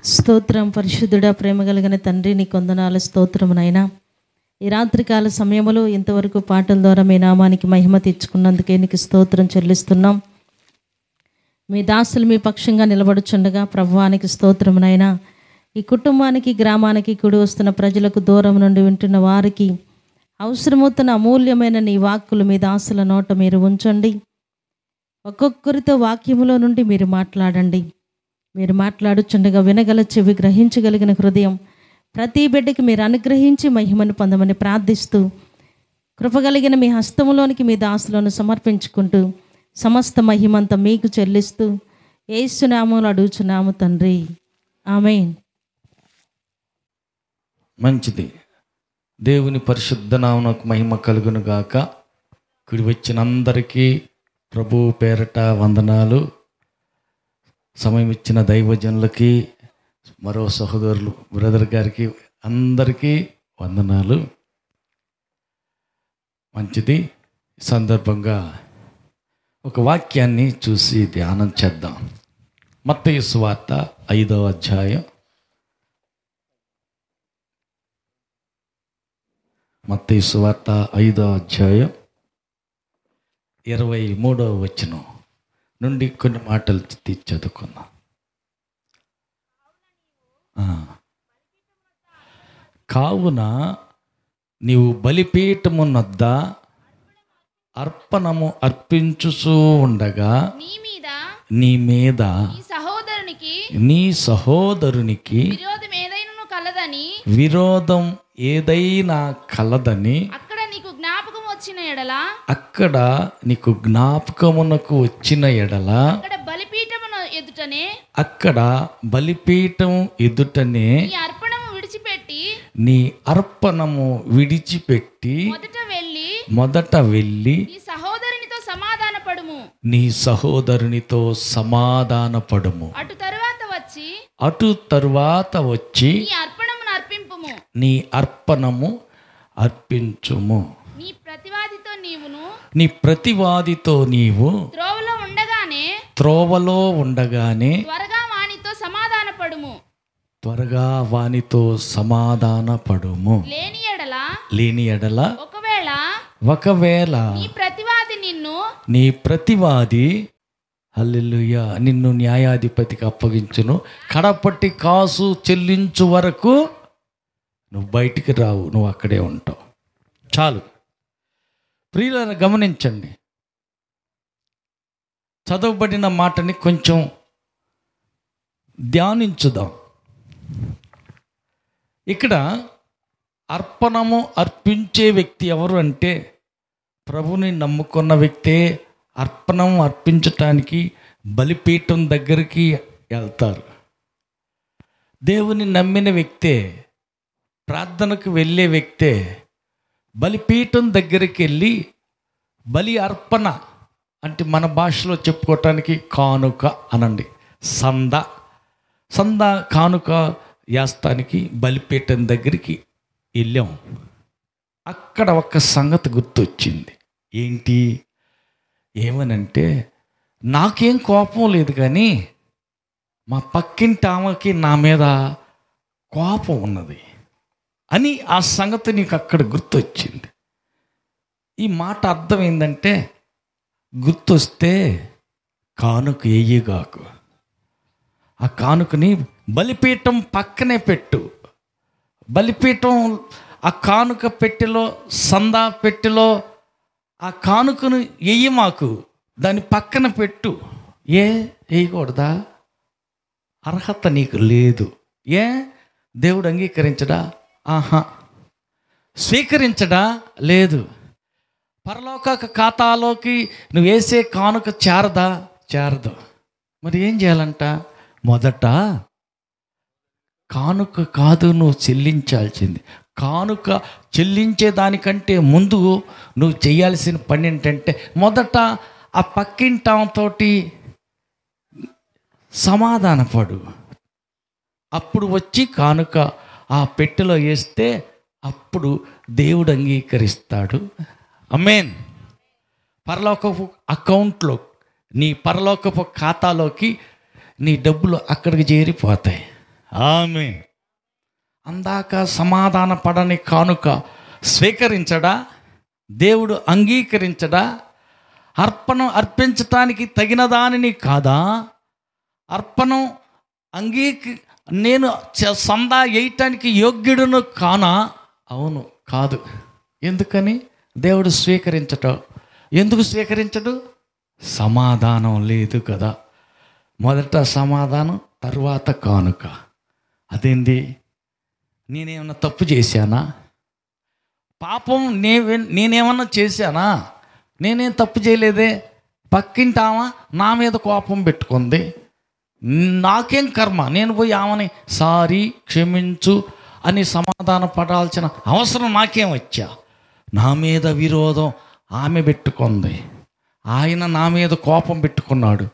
స్తోత్రం. పరిశుద్ధుడా, ప్రేమ కలిగిన తండ్రి, నీ కొందనాల స్తోత్రమునైనా ఈ రాత్రికాల సమయంలో ఇంతవరకు పాటల ద్వారా మీ నామానికి మహిమ తెచ్చుకున్నందుకే నీకు స్తోత్రం చెల్లిస్తున్నాం. మీ దాసులు మీ పక్షంగా నిలబడుచుండగా ప్రభువానికి స్తోత్రమునైనా ఈ కుటుంబానికి, గ్రామానికి, కూడి వస్తున్న ప్రజలకు, దూరం నుండి వింటున్న వారికి అవసరమవుతున్న అమూల్యమైన నీ వాక్కులు మీ దాసుల నోట మీరు ఉంచండి. ఒక్కొక్కరితో వాక్యములో నుండి మీరు మాట్లాడండి. మీరు మాట్లాడుచుండగా వినగల చెవి, గ్రహించగలిగిన హృదయం ప్రతి బిడ్డకి మీరు అనుగ్రహించి మహిమను పొందమని ప్రార్థిస్తూ, కృపగలిగిన మీ హస్తములోనికి మీ దాసులను సమర్పించుకుంటూ సమస్త మహిమంతా మీకు చెల్లిస్తూ యేసు నామములో అడుగుచున్నాము తండ్రి, ఆమేన్. మంచిది. దేవుని పరిశుద్ధ నామమునకు మహిమ కలుగును గాక. కుడి వచ్చిన అందరికీ ప్రభువు పేరట వందనాలు. సమయం ఇచ్చిన దైవజనులకి, మరో సహోదరులు బ్రదర్ గారికి అందరికీ వందనాలు. మంచిది. ఈ సందర్భంగా ఒక వాక్యాన్ని చూసి ధ్యానం చేద్దాం. మత్తయి సువార్త 5వ అధ్యాయం. మత్తయి సువార్త 5వ అధ్యాయం 23వ వచనం నుండి కొన్ని మాటలు చదువుకుందాం. కావున నీవు బలిపీఠమునొద్ద అర్పణము అర్పించుచూ ఉండగా నీ మీద నీ సహోదరునికి విరోధం ఏదైనా కలదని అక్కడ నీకు జ్ఞాపకమునకు వచ్చిన ఎడల అక్కడ బలిపీఠం ఎదుటనే నీ అర్పణము విడిచిపెట్టి మొదట వెళ్ళి నీ సహోదరునితో సమాధానపడుము. అటు తరువాత వచ్చి నీ అర్పణము అర్పించుము. నీ ప్రతివాదితో నీవు త్రోవలో ఉండగానే త్వరగా వానితో సమాధానపడుము. లేని ఎడల ఒకవేళ నీ ప్రతివాది హల్లెలూయా నిన్ను న్యాయాధిపతికి అప్పగించును, కడపట్టి కాసు చెల్లించు వరకు నువ్వు బయటికి రావు, నువ్వు అక్కడే ఉంటావు. చాలు. ప్రియులను గమనించండి. చదవబడిన మాటని కొంచెం ధ్యానించుదాం. ఇక్కడ అర్పణము అర్పించే వ్యక్తి ఎవరు అంటే, ప్రభుని నమ్ముకున్న వ్యక్తే అర్పణం అర్పించటానికి బలిపీఠం దగ్గరికి వెళ్తారు. దేవుని నమ్మిన వ్యక్తే, ప్రార్థనకు వెళ్ళే వ్యక్తే బలిపీఠం దగ్గరికి వెళ్ళి బలి అర్పణ అంటే మన భాషలో చెప్పుకోవటానికి కానుక అనండి, సంద కానుక యాస్తానికి బలిపీఠం దగ్గరికి వెళ్ళాం. అక్కడ ఒక సంగతి గుర్తొచ్చింది. ఏంటి? ఏమనంటే, నాకేం కోపం లేదు కానీ మా పక్కింటి ఆమెకి నా మీద కోపం ఉన్నది అని ఆ సంగతి నీకు అక్కడ గుర్తొచ్చింది. ఈ మాట అర్థం ఏంటంటే, గుర్తొస్తే కానుక ఎయ్యగాకు, ఆ కానుకని బలిపీఠం పక్కనే పెట్టు. బలిపీఠం ఆ కానుక పెట్టెలో, సందా పెట్టెలో ఆ కానుకను ఎయ్యి, మాకు దాని పక్కన పెట్టు. వేయకూడదా? అర్హత నీకు లేదు. దేవుడు అంగీకరించడా? స్వీకరించడా? లేదు. పరలోక ఖాతాలోకి నువ్వు వేసే కానుక చేరదు. మరి ఏం చేయాలంట? మొదట కానుక కాదు నువ్వు చెల్లించాల్సింది. కానుక చెల్లించేదానికంటే ముందు నువ్వు చేయాల్సిన పని ఏంటంటే, మొదట ఆ పక్కింటాంతోటి సమాధానపడు. అప్పుడు వచ్చి కానుక ఆ పెట్టెలో వేస్తే అప్పుడు దేవుడు అంగీకరిస్తాడు. ఆమేన్. పరలోకపు అకౌంట్లో, నీ పరలోకపు ఖాతాలోకి నీ డబ్బులు అక్కడికి చేరిపోతాయి. ఆమేన్. అందాక సమాధాన పడని కానుక స్వీకరించడా? దేవుడు అంగీకరించడా? అర్పణం అర్పించటానికి తగిన దానిని కాదా? అర్పణం నేను సందా వేయటానికి యోగ్యుడును కానా? అవును, కాదు. ఎందుకని దేవుడు స్వీకరించటం? ఎందుకు స్వీకరించడు? సమాధానం లేదు కదా. మొదట సమాధానం, తర్వాత కానుక. అదేంటి? నేనేమన్నా తప్పు చేశానా? పాపం నేనేమన్నా చేశానా? నేనేం తప్పు చేయలేదే. పక్కింటామా నా మీద కోపం పెట్టుకుంది, నాకేం కర్మ? నేను పోయి ఆమెని సారీ క్షమించు అని సమాధాన పడాల్సిన అవసరం నాకేం వచ్చా? నా మీద విరోధం ఆమె పెట్టుకుంది, ఆయన నా మీద కోపం పెట్టుకున్నాడు.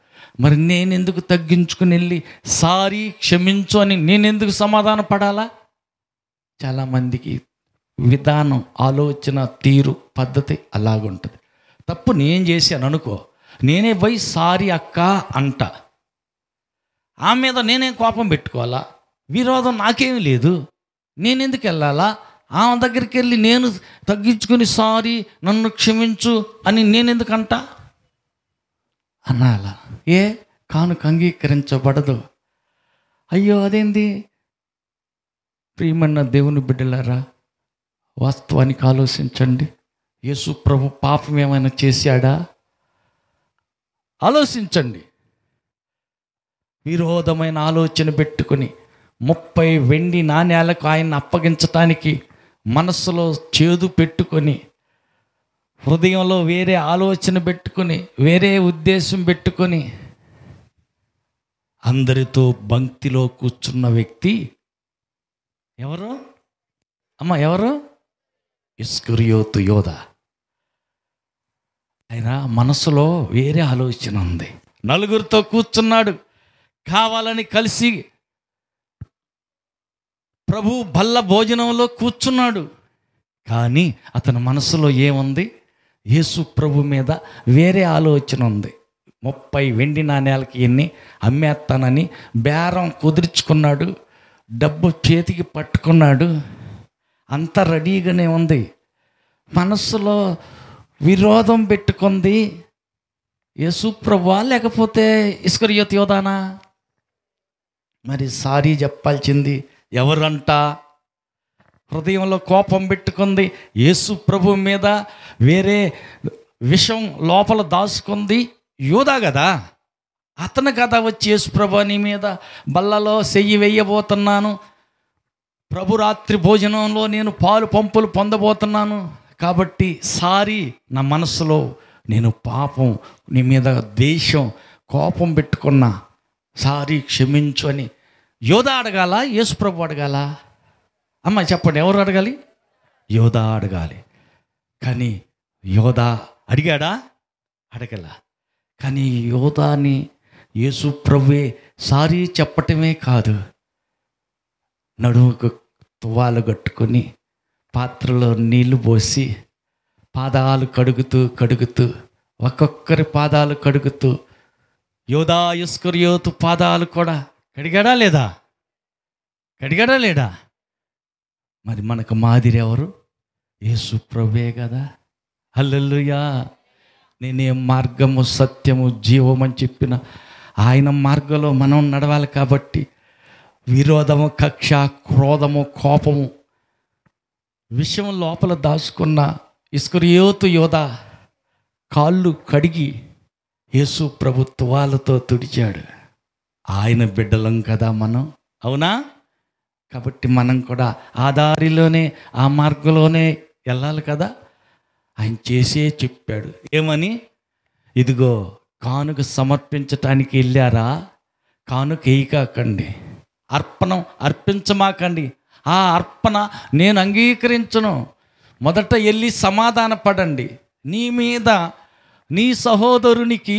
మరి నేనెందుకు తగ్గించుకుని వెళ్ళి సారీ క్షమించు అని నేనెందుకు సమాధాన పడాలా? చాలామందికి విధానం, ఆలోచన తీరు, పద్ధతి అలాగుంటుంది. తప్పు నేను చేశాను అనుకో, నేనే పోయి సారీ అక్క అంట. ఆమె మీద నేనేం కోపం పెట్టుకోవాలా? విరోధం నాకేమీ లేదు, నేనెందుకు వెళ్ళాలా? ఆమె దగ్గరికి వెళ్ళి నేను తగ్గించుకుని సారీ నన్ను క్షమించు అని నేనెందుకు అంట అనాలా? ఏ కానుక అంగీకరించబడదు. అయ్యో అదేంది? ప్రియమన్న దేవుని బిడ్డలారా, వాస్తవానికి ఆలోచించండి. యేసు ప్రభు పాపం ఏమైనా చేశాడా? ఆలోచించండి. విరోధమైన ఆలోచన పెట్టుకుని 30 వెండి నాణ్యాలకు ఆయన్ని అప్పగించటానికి మనస్సులో చేదు పెట్టుకొని, హృదయంలో వేరే ఆలోచన పెట్టుకొని, వేరే ఉద్దేశం పెట్టుకొని అందరితో పంక్తిలో కూర్చున్న వ్యక్తి ఎవరు అమ్మ? ఎవరు? ఇస్కరియోతు యోధ. ఆయన మనసులో వేరే ఆలోచన ఉంది. నలుగురితో కూర్చున్నాడు, కావాలని కలిసి ప్రభు బల్ల భోజనంలో కూర్చున్నాడు. కానీ అతని మనసులో ఏముంది? యేసు ప్రభు మీద వేరే ఆలోచన ఉంది. 30 వెండి నాణ్యాలకి ఎన్ని అమ్మేస్తానని బేరం కుదుర్చుకున్నాడు, డబ్బు చేతికి పట్టుకున్నాడు, అంత రెడీగానే ఉంది. మనస్సులో విరోధం పెట్టుకుంది. యేసు ప్రభువా లేకపోతే ఇస్కరియోతు యోధానా? మరి సారీ చెప్పాల్సింది ఎవరంట? హృదయంలో కోపం పెట్టుకుంది, యేసు ప్రభు మీద వేరే విషం లోపల దాచుకుంది యోధా కదా. అతను కదా వచ్చి యేసు ప్రభు నీ మీద బల్లలో చెయ్యి వేయబోతున్నాను, ప్రభు రాత్రి భోజనంలో నేను పాలు పంపులు పొందబోతున్నాను కాబట్టి సారీ, నా మనసులో నేను పాపం, నీ మీద ద్వేషం, కోపం పెట్టుకున్నా, సారీ క్షమించు అని యోధా అడగాల, యేసు ప్రభు అడగాల? అమ్మ చెప్పండి, ఎవరు అడగాలి? యోధా అడగాలి. కానీ యోధా అడిగాడా? అడగల. కానీ యోధాని యేసు ప్రభువే సారీ చెప్పటమే కాదు, నడుముకు తువ్వాలు కట్టుకొని పాత్రలో నీళ్లు పోసి పాదాలు కడుగుతూ ఒక్కొక్కరి పాదాలు కడుగుతూ యోధా ఇస్కరియోతు పాదాలు కూడా కడిగాడా లేదా? కడిగాడా లేడా? మరి మనకు మాదిరి ఎవరు? యేసు ప్రభువే కదా. హల్లెలూయా. నేనే మార్గము సత్యము జీవం అని చెప్పిన ఆయన మార్గంలో మనం నడవాలి. కాబట్టి విరోధము, కక్ష, క్రోధము, కోపము, విషయం లోపల దాచుకున్న ఇస్కరియోతు యోధా కాళ్ళు కడిగి యేసు ప్రభు తువాలతో తుడిచాడు. ఆయన బిడ్డలం కదా మనం, అవునా? కాబట్టి మనం కూడా ఆ దారిలోనే, ఆ మార్గంలోనే వెళ్ళాలి కదా. ఆయన చేసే చెప్పాడు. ఏమని? ఇదిగో కానుక సమర్పించటానికి వెళ్ళారా, కానుక వేయకండి, అర్పణం అర్పించమాకండి, ఆ అర్పణ నేను అంగీకరించను. మొదట వెళ్ళి సమాధాన పడండి. నీ మీద నీ సహోదరునికి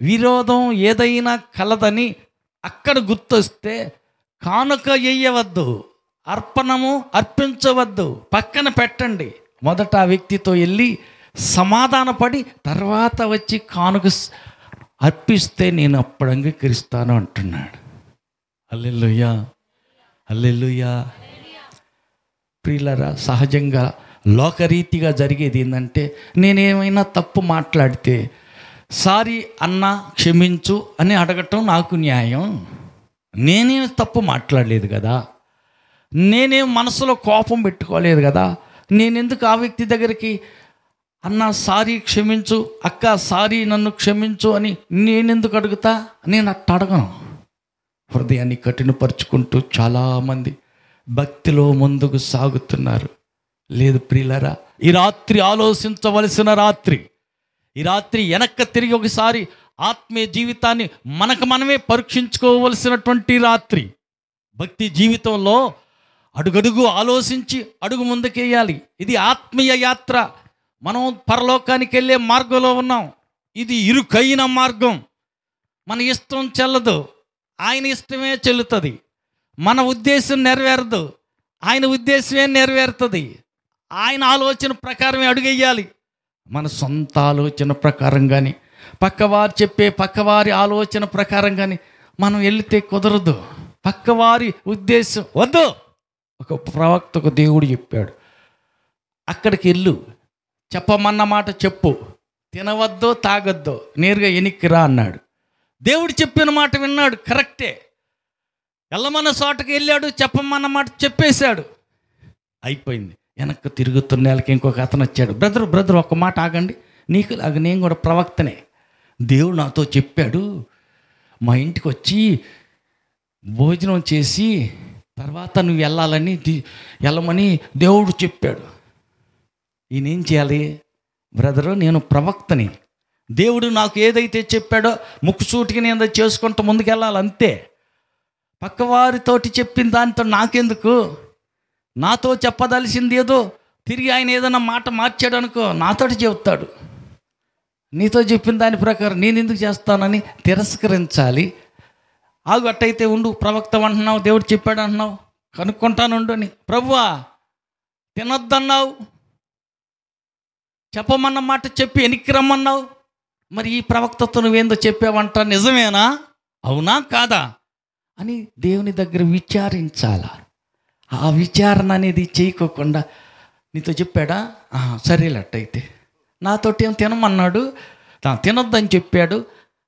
విరోధం ఏదైనా కలదని అక్కడ గుర్తొస్తే కానుక వేయవద్దు, అర్పణము అర్పించవద్దు, పక్కన పెట్టండి. మొదట ఆ వ్యక్తితో వెళ్ళి సమాధానపడి తర్వాత వచ్చి కానుక అర్పిస్తే నేను అప్పుడు అంగీకరిస్తాను అంటున్నాడు. హల్లెలూయా. హల్లెలూయా. ప్రియులారా, సహజంగా లోకరీతిగా జరిగేది ఏంటంటే, నేనేమైనా తప్పు మాట్లాడితే సారీ అన్నా క్షమించు అని అడగటం నాకు న్యాయం. నేనేం తప్పు మాట్లాడలేదు కదా, నేనేం మనసులో కోపం పెట్టుకోలేదు కదా, నేనెందుకు ఆ వ్యక్తి దగ్గరికి అన్న సారీ క్షమించు, అక్క సారీ నన్ను క్షమించు అని నేనెందుకు అడుగుతా? నేను అట్ట అడగను. హృదయాన్ని కఠినపరుచుకుంటూ చాలామంది భక్తిలో ముందుకు సాగుతున్నారు. లేదు ప్రియులారా, ఈ రాత్రి ఆలోచించవలసిన రాత్రి. ఈ రాత్రి వెనక్కి తిరిగి ఒకసారి ఆత్మీయ జీవితాన్ని మనకు మనమే పరీక్షించుకోవలసినటువంటి రాత్రి. భక్తి జీవితంలో అడుగడుగు ఆలోచించి అడుగు ముందుకేయాలి. ఇది ఆత్మీయ యాత్ర. మనం పరలోకానికి వెళ్ళే మార్గంలో ఉన్నాం. ఇది ఇరుకైన మార్గం. మన ఇష్టం చెల్లదు, ఆయన ఇష్టమే చెల్లుతుంది. మన ఉద్దేశం నెరవేరదు, ఆయన ఉద్దేశమే నెరవేరుతుంది. ఆయన ఆలోచన ప్రకారమే అడుగేయాలి. మన సొంత ఆలోచన ప్రకారం కానీ, పక్కవారు చెప్పే పక్కవారి ఆలోచన ప్రకారం కానీ మనం వెళితే కుదరదు. పక్కవారి ఉద్దేశం వద్దు. ఒక ప్రవక్తకు దేవుడు చెప్పాడు, అక్కడికి వెళ్ళు, చెప్పమన్న మాట చెప్పు, తినవద్దో తాగొద్దో, నేరుగా వెనక్కి రా అన్నాడు. దేవుడు చెప్పిన మాట విన్నాడు, కరెక్టే. వెళ్ళమన్న చోటకి వెళ్ళాడు, చెప్పమన్న మాట చెప్పేశాడు, అయిపోయింది. వెనక్కి తిరుగుతున్న నెలకి ఇంకొక అతను వచ్చాడు, బ్రదర్ ఒక్క మాట ఆగండి, నీకు లాగా నేను కూడా ప్రవక్తనే, దేవుడు నాతో చెప్పాడు, మా ఇంటికి వచ్చి భోజనం చేసి తర్వాత నువ్వు వెళ్ళమని దేవుడు చెప్పాడు. ఈయనేం చేయాలి? బ్రదరు, నేను ప్రవక్తని, దేవుడు నాకు ఏదైతే చెప్పాడో ముక్కుసూటికి నేను అది చేసుకుంటూ ముందుకెళ్ళాలి, అంతే. పక్కవారితోటి చెప్పిన దానితో నాకెందుకు? నాతో చెప్పదలసింది ఏదో తిరిగి ఆయన ఏదైనా మాట మార్చాడు అనుకో, నాతోటి చెబుతాడు. నీతో చెప్పిన దాని ప్రకారం నేను ఎందుకు చేస్తానని తిరస్కరించాలి. ఆగు, అట్టయితే ఉండు, ప్రవక్త అంటున్నావు, దేవుడు చెప్పాడు అంటున్నావు, కనుక్కుంటానుండు అని. ప్రభువా తినొద్దన్నావు, చెప్పమన్న మాట చెప్పి వెనక్కి రమ్మన్నావు, మరి ఈ ప్రవక్తతో నువ్వేందో చెప్పావంట, నిజమేనా, అవునా కాదా అని దేవుని దగ్గర విచారించాలా. ఆ విచారణ అనేది చేయకోకుండా నీతో చెప్పాడా, సరేలట్టయితే నాతోటి ఏం తినమన్నాడు, తినొద్దని చెప్పాడు,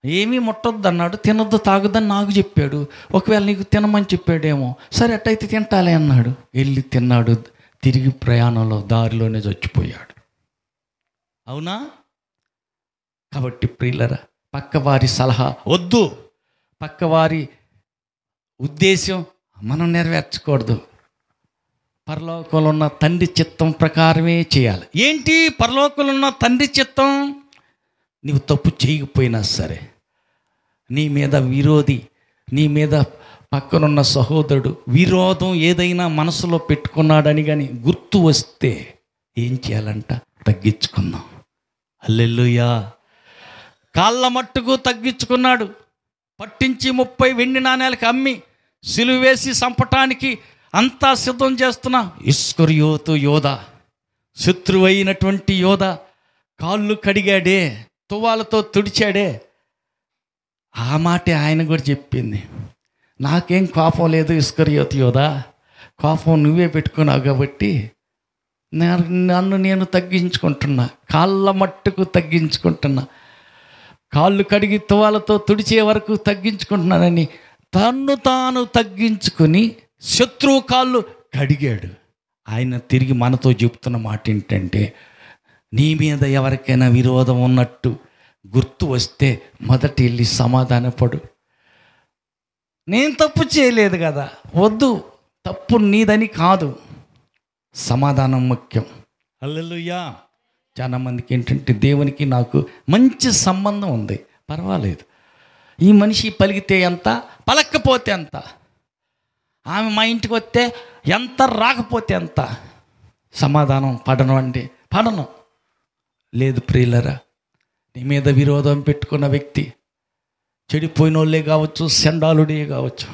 ఏమీ ముట్టొద్దు అన్నాడు, తినొద్దు తాగొద్దని నాకు చెప్పాడు, ఒకవేళ నీకు తినమని చెప్పాడేమో, సరే అట్టయితే తింటాలే అన్నాడు. వెళ్ళి తిన్నాడు, తిరిగి ప్రయాణంలో దారిలోనే చచ్చిపోయాడు. అవునా? కాబట్టి ప్రియులరా, పక్కవారి సలహా వద్దు, పక్కవారి ఉద్దేశం మనం నెరవేర్చకూడదు. పరలోకంలో ఉన్న తండ్రి చిత్తం ప్రకారమే చేయాలి. ఏంటి పరలోకంలో ఉన్న తండ్రి చిత్తం? నీవు తప్పు చేయకపోయినా సరే, నీ మీద విరోధి, నీ మీద పక్కనున్న సహోదరుడు విరోధం ఏదైనా మనసులో పెట్టుకున్నాడని కానీ గుర్తు వస్తే ఏం చేయాలంట? తగ్గించుకుందాం. హల్లెలూయా. కాళ్ళ మట్టుకు తగ్గించుకున్నాడు. పట్టించి 30 వెండి నాణేలకు అమ్మి సిలువ వేసి చంపటానికి అంతా సిద్ధం చేస్తున్న ఇస్కరియోతు యోధ, శత్రువైనటువంటి యోధ కాళ్ళు కడిగాడే, తువ్వాలతో తుడిచాడే. ఆ మాటే ఆయన కూడా చెప్పింది, నాకేం కోపం లేదు ఇస్కరియోతు యోధ, కోపం నువ్వే పెట్టుకున్నావు కాబట్టి నన్ను నేను తగ్గించుకుంటున్నా, కాళ్ళ మట్టుకు తగ్గించుకుంటున్నా, కాళ్ళు కడిగి తువ్వాలతో తుడిచే వరకు తగ్గించుకుంటున్నానని తన్ను తాను తగ్గించుకొని శత్రువు కాళ్ళు కడిగాడు. ఆయన తిరిగి మనతో చెప్తున్న మాట ఏంటంటే, నీ మీద ఎవరికైనా విరోధం ఉన్నట్టు గుర్తు వస్తే మొదట వెళ్ళి సమాధానపడు. నేను తప్పు చేయలేదు కదా, వద్దు, తప్పు నీదని కాదు, సమాధానం ముఖ్యం. హల్లెలూయా. చాలామందికి ఏంటంటే, దేవునికి నాకు మంచి సంబంధం ఉంది, పర్వాలేదు, ఈ మనిషి పలికితే ఎంత, పలక్కపోతే ఎంత, ఆమె మా ఇంటికి వస్తే ఎంత, రాకపోతే ఎంత, సమాధానం పడను అంటే పడను. లేదు ప్రియులరా, నీ మీద విరోధం పెట్టుకున్న వ్యక్తి చెడిపోయిన వాళ్ళే కావచ్చు, సెండాలుడే కావచ్చు,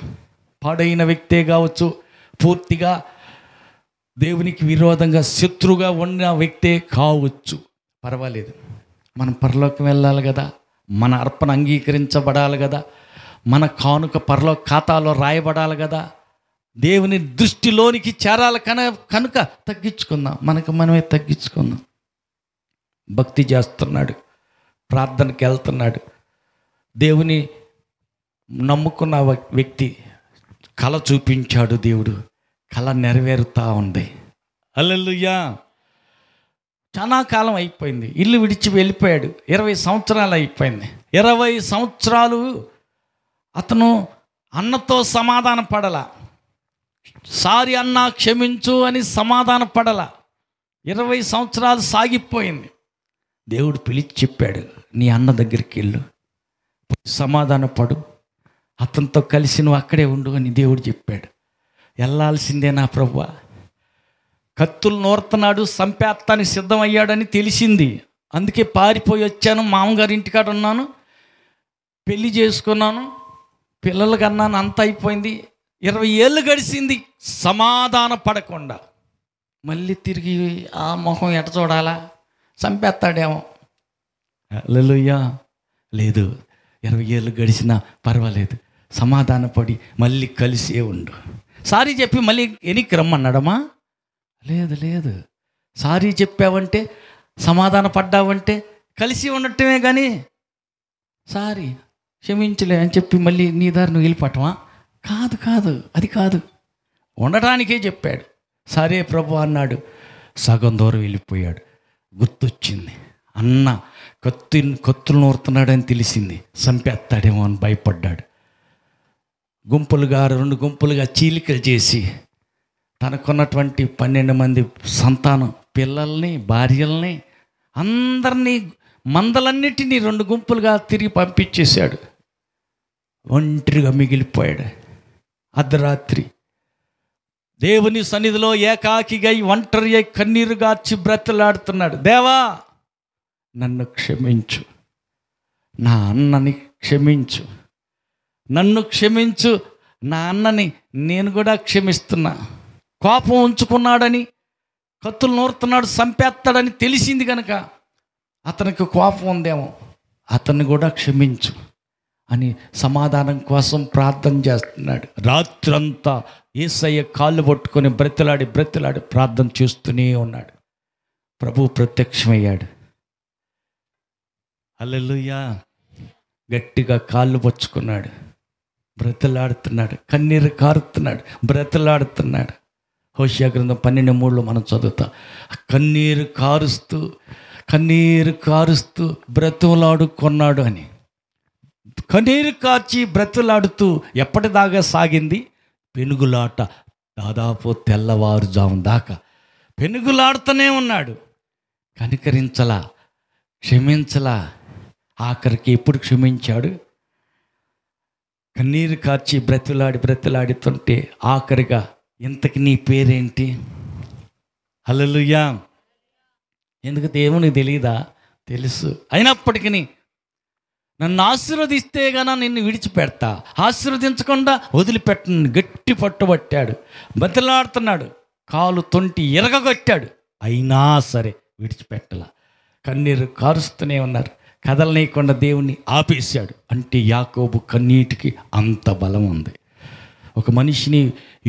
పాడైన వ్యక్తే కావచ్చు, పూర్తిగా దేవునికి విరోధంగా శత్రువుగా ఉన్న వ్యక్తే కావచ్చు, పర్వాలేదు. మనం పరలోకం వెళ్ళాలి కదా, మన అర్పణ అంగీకరించబడాలి కదా, మన కానుక పరలోక ఖాతాలో రాయబడాలి కదా. దేవుని దృష్టిలోనికి చేరాలి కనుక తగ్గించుకుందాం, మనకు మనమే తగ్గించుకుందాం. భక్తి చేస్తున్నాడు, ప్రార్థనకి వెళ్తున్నాడు. దేవుని నమ్ముకున్న వ్యక్తి కళ చూపించాడు దేవుడు, కళ నెరవేరుతూ ఉంది. హల్లెలూయా. చాలా కాలం అయిపోయింది, ఇల్లు విడిచి వెళ్ళిపోయాడు. 20 సంవత్సరాలు అయిపోయింది. 20 సంవత్సరాలు అతను అన్నతో సమాధాన పడలా. సారీ అన్నా, క్షమించు అని సమాధాన పడలా. 20 సంవత్సరాలు సాగిపోయింది. దేవుడు పిలిచి చెప్పాడు, నీ అన్న దగ్గరికి వెళ్ళు, సమాధాన పడు, అతనితో కలిసి నువ్వు అక్కడే ఉండు అని దేవుడు చెప్పాడు. వెళ్ళాల్సిందే నా ప్రభువా. కత్తులు నూరుతున్నాడు, సంపేత్తానికి సిద్ధమయ్యాడని తెలిసింది. అందుకే పారిపోయి వచ్చాను, మామగారి ఇంటికాడ ఉన్నాను, పెళ్లి చేసుకున్నాను, పిల్లలు కన్నాను, అంత అయిపోయింది. 20 ఏళ్ళు గడిచింది, సమాధాన పడకుండా. మళ్ళీ తిరిగి ఆ మొహం ఎట చూడాలా, చంపేస్తాడేమో. హల్లెలూయా. లేదు, 20 ఏళ్ళు గడిచినా పర్వాలేదు, సమాధానపడి మళ్ళీ కలిసే ఉండు. సారీ చెప్పి మళ్ళీ ఎనికి రమ్మన్నాడమ్మా? లేదు. సారీ చెప్పావంటే, సమాధాన పడ్డావంటే కలిసి ఉండటమే కానీ సారీ క్షమించలే అని చెప్పి మళ్ళీ నీ దారి నువ్వు వెళ్ళిపోవటమా? కాదు, అది కాదు. ఉండటానికే చెప్పాడు. సరే ప్రభు అన్నాడు. సగం దూరం వెళ్ళిపోయాడు. గుర్తొచ్చింది, అన్న కత్తులు నూరుతున్నాడని తెలిసింది, చంపేస్తాడేమో అని భయపడ్డాడు. 2 గుంపులుగా చీలికలు చేసి తనకున్నటువంటి 12 మంది సంతానం, పిల్లల్ని, భార్యల్ని, అందరినీ, మందలన్నిటినీ 2 గుంపులుగా తిరిగి పంపించేశాడు. ఒంటరిగా మిగిలిపోయాడు. అర్ధరాత్రి దేవుని సన్నిధిలో ఏకాకిగా ఒంటరి అయి కన్నీరు గార్చి బ్రతిలాడుతున్నాడు. దేవా, నన్ను క్షమించు, నా అన్నని క్షమించు, నన్ను క్షమించు, నా అన్నని నేను కూడా క్షమిస్తున్నా. కోపం ఉంచుకున్నాడని, కత్తులు నూరుతున్నాడు, చంపేస్తాడని తెలిసింది కనుక అతనికి కోపం ఉందేమో, అతన్ని కూడా క్షమించు అని సమాధానం కోసం ప్రార్థన చేస్తున్నాడు. రాత్రంతా యేసయ్య కాళ్ళు పట్టుకొని బ్రతిలాడి ప్రార్థన చేస్తూనే ఉన్నాడు. ప్రభు ప్రత్యక్షమయ్యాడు. హల్లెలూయా. గట్టిగా కాళ్ళు పట్టుకున్నాడు, బ్రతిలాడుతున్నాడు, కన్నీరు కారుతున్నాడు, బ్రతిలాడుతున్నాడు. హోషేయ గ్రంథం 12:3 మనం చదువుతాం. కన్నీరు కారుస్తూ బ్రతులాడుకున్నాడు అని. కన్నీరు కార్చి బ్రతులాడుతూ ఎప్పటిదాకా సాగింది? పెనుగులాట. దాదాపు తెల్లవారుజాము దాకా పెనుగులాడుతూనే ఉన్నాడు. కనికరించలా, క్షమించలా. ఆఖరికి ఎప్పుడు క్షమించాడు? కన్నీరు కార్చి బ్రతిలాడుతుంటే ఆఖరిగా, ఇంతకి నీ పేరేంటి? హల్లెలూయా. ఎందుకు దేవునికి తెలియదా? తెలుసు. అయినప్పటికీ నన్ను ఆశీర్వదిస్తే గాన నిన్ను విడిచిపెడతా, ఆశీర్వదించకుండా వదిలిపెట్టను గట్టి పట్టుబట్టాడు. బ్రతిలాడుతున్నాడు, కాలు తొంటి ఎరగగొట్టాడు, అయినా సరే విడిచిపెట్టలా. కన్నీరు కారుస్తూనే ఉన్నారు, కదలనీయకుండా దేవుణ్ణి ఆపేశాడు. అంటే యాకోబు కన్నీటికి అంత బలం ఉంది. ఒక మనిషిని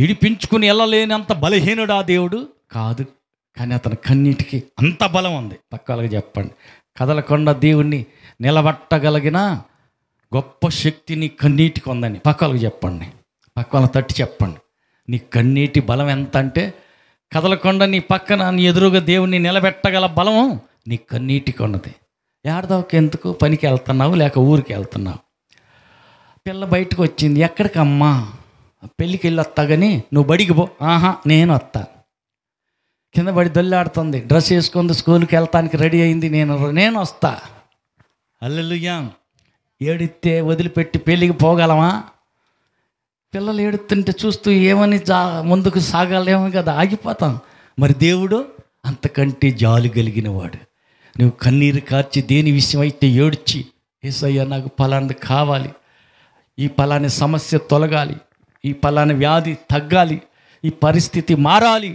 ఇడిపించుకుని వెళ్ళలేనంత బలహీనుడా దేవుడు? కాదు. కానీ అతని కన్నీటికి అంత బలం ఉంది. పక్కలకు చెప్పండి. కదలకుండా దేవుణ్ణి నిలబట్టగలిగిన గొప్ప శక్తి నీ కన్నీటికి ఉందని పక్కలకు చెప్పండి. పక్కన తట్టి చెప్పండి. నీ కన్నీటి బలం ఎంత అంటే, కదలకుండా నీ పక్కన నీ ఎదురుగా దేవుణ్ణి నిలబెట్టగల బలం నీ కన్నీటికి ఉన్నది. ఏడదావుకి ఎందుకు? పనికి వెళ్తున్నావు లేక ఊరికి వెళ్తున్నావు. పిల్ల బయటకు వచ్చింది, ఎక్కడికమ్మా? పెళ్ళికి వెళ్ళి వస్తా కానీ నువ్వు బడికి పో. ఆహా, నేను వస్తా. కింద పడి దొల్లాడుతుంది, డ్రెస్ వేసుకుంది, స్కూల్కి వెళ్తానికి రెడీ అయింది, నేను వస్తా. హల్లెలూయా. ఏడిస్తే వదిలిపెట్టి పెళ్ళికి పోగలమా? పిల్లలు ఏడుతుంటే చూస్తూ ఏమని ముందుకు సాగాలేమో కదా, ఆగిపోతాం. మరి దేవుడు అంతకంటే జాలి కలిగిన వాడు. నువ్వు కన్నీరు కార్చి దేని విషయం అయితే ఏడ్చి, యేసయ్యా నాకు ఫలాన్ని కావాలి, ఈ ఫలాని సమస్య తొలగాలి, ఈ ఫలాని వ్యాధి తగ్గాలి, ఈ పరిస్థితి మారాలి,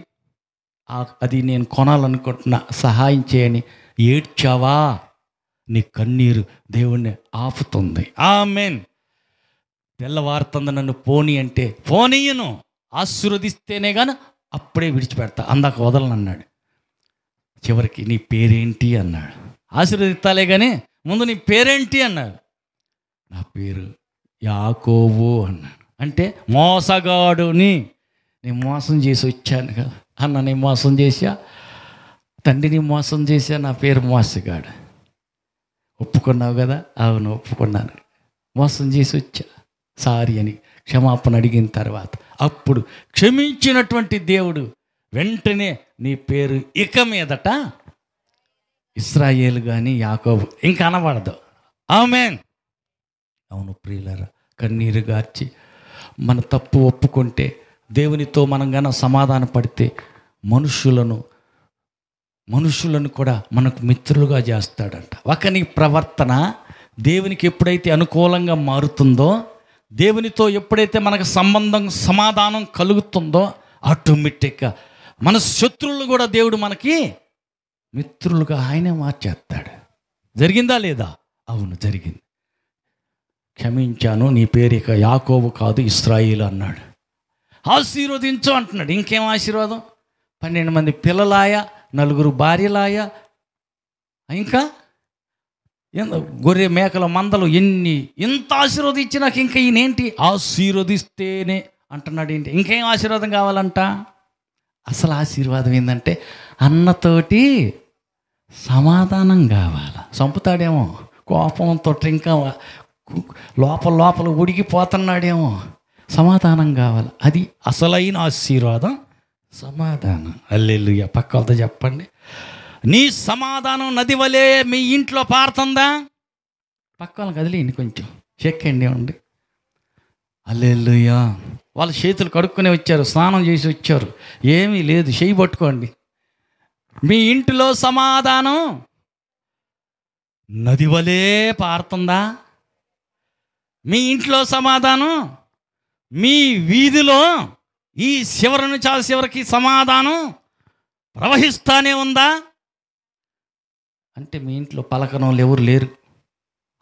అది నేను కొనాలనుకుంటున్నా, సహాయం చేయని ఏడ్చావా, నీ కన్నీరు దేవుణ్ణి ఆపుతుంది. ఆమేన్. తెల్లవారుతుంది, నన్ను పోనీ అంటే పోనీయను, ఆశీర్వదిస్తేనే కానీ అప్పుడే విడిచిపెడతా, అందాక వదలను అన్నాడు. చివరికి నీ పేరేంటి అన్నాడు. ఆశీర్వదిస్తాలే కానీ ముందు నీ పేరేంటి అన్నాడు. నా పేరు యాకోబు అన్నాడు. అంటే మోసగాడుని, నేను మోసం చేసి వచ్చాను కదా అన్న, నేను మోసం చేశా, తండ్రిని మోసం చేశా, నా పేరు మోసగాడు. ఒప్పుకున్నావు కదా? అవును ఒప్పుకున్నాను, మోసం చేసి వచ్చా, సారీ అని క్షమాపణ అడిగిన తర్వాత అప్పుడు క్షమించినటువంటి దేవుడు వెంటనే నీ పేరు ఇక మీదట ఇశ్రాయేలు కానీ యాకోబు ఇంకా అనబడదు. ఆమేన్. అవును ప్రియులారా, కన్నీరు గార్చి మన తప్పు ఒప్పుకుంటే, దేవునితో మనం గాన సమాధాన పడితే మనుషులను కూడా మనకు మిత్రులుగా చేస్తాడంట. ఒకని ప్రవర్తన దేవునికి ఎప్పుడైతే అనుకూలంగా మారుతుందో, దేవునితో ఎప్పుడైతే మనకు సమాధానం కలుగుతుందో, ఆటోమేటిక్గా మన శత్రువులు కూడా దేవుడు మనకి మిత్రులుగా ఆయనే మార్చేస్తాడు. జరిగిందా లేదా? అవును జరిగింది. క్షమించాను, నీ పేరు ఇక యాకోబు కాదు ఇశ్రాయేలు అన్నాడు. ఆశీర్వదించు అంటున్నాడు. ఇంకేం ఆశీర్వాదం? 12 మంది పిల్లలాయ, 4 భార్యలాయ, ఇంకా గొర్రె మేకల మందలు ఇంత ఆశీర్వదించి నాకు ఇంకా ఈయనేంటి ఆశీర్వదిస్తేనే అంటున్నాడు. ఏంటి ఇంకేం ఆశీర్వాదం కావాలంట? అసలు ఆశీర్వాదం ఏంటంటే అన్నతోటి సమాధానం కావాలి. చంపుతాడేమో కోపంతో, ఇంకా లోపల ఉడికిపోతున్నాడేమో, సమాధానం కావాలి. అది అసలైన ఆశీర్వాదం, సమాధానం. హల్లెలూయా. పక్కలతో చెప్పండి, నీ సమాధానం నది వలె మీ ఇంట్లో పారుతుందా? పక్కన కదిలేయండి, కొంచెం చెక్కండి ఉండి. హల్లెలూయా. వాళ్ళు చేతులు కడుక్కునే వచ్చారు, స్నానం చేసి వచ్చారు, ఏమీ లేదు, చెయ్యి పట్టుకోండి. మీ ఇంటిలో సమాధానం నది వలె పారుతుందా? మీ ఇంట్లో సమాధానం, మీ వీధిలో ఈ చివరి నుంచి ఆ చివరికి సమాధానం ప్రవహిస్తానే ఉందా? అంటే మీ ఇంట్లో పలకన వాళ్ళు ఎవరు లేరు,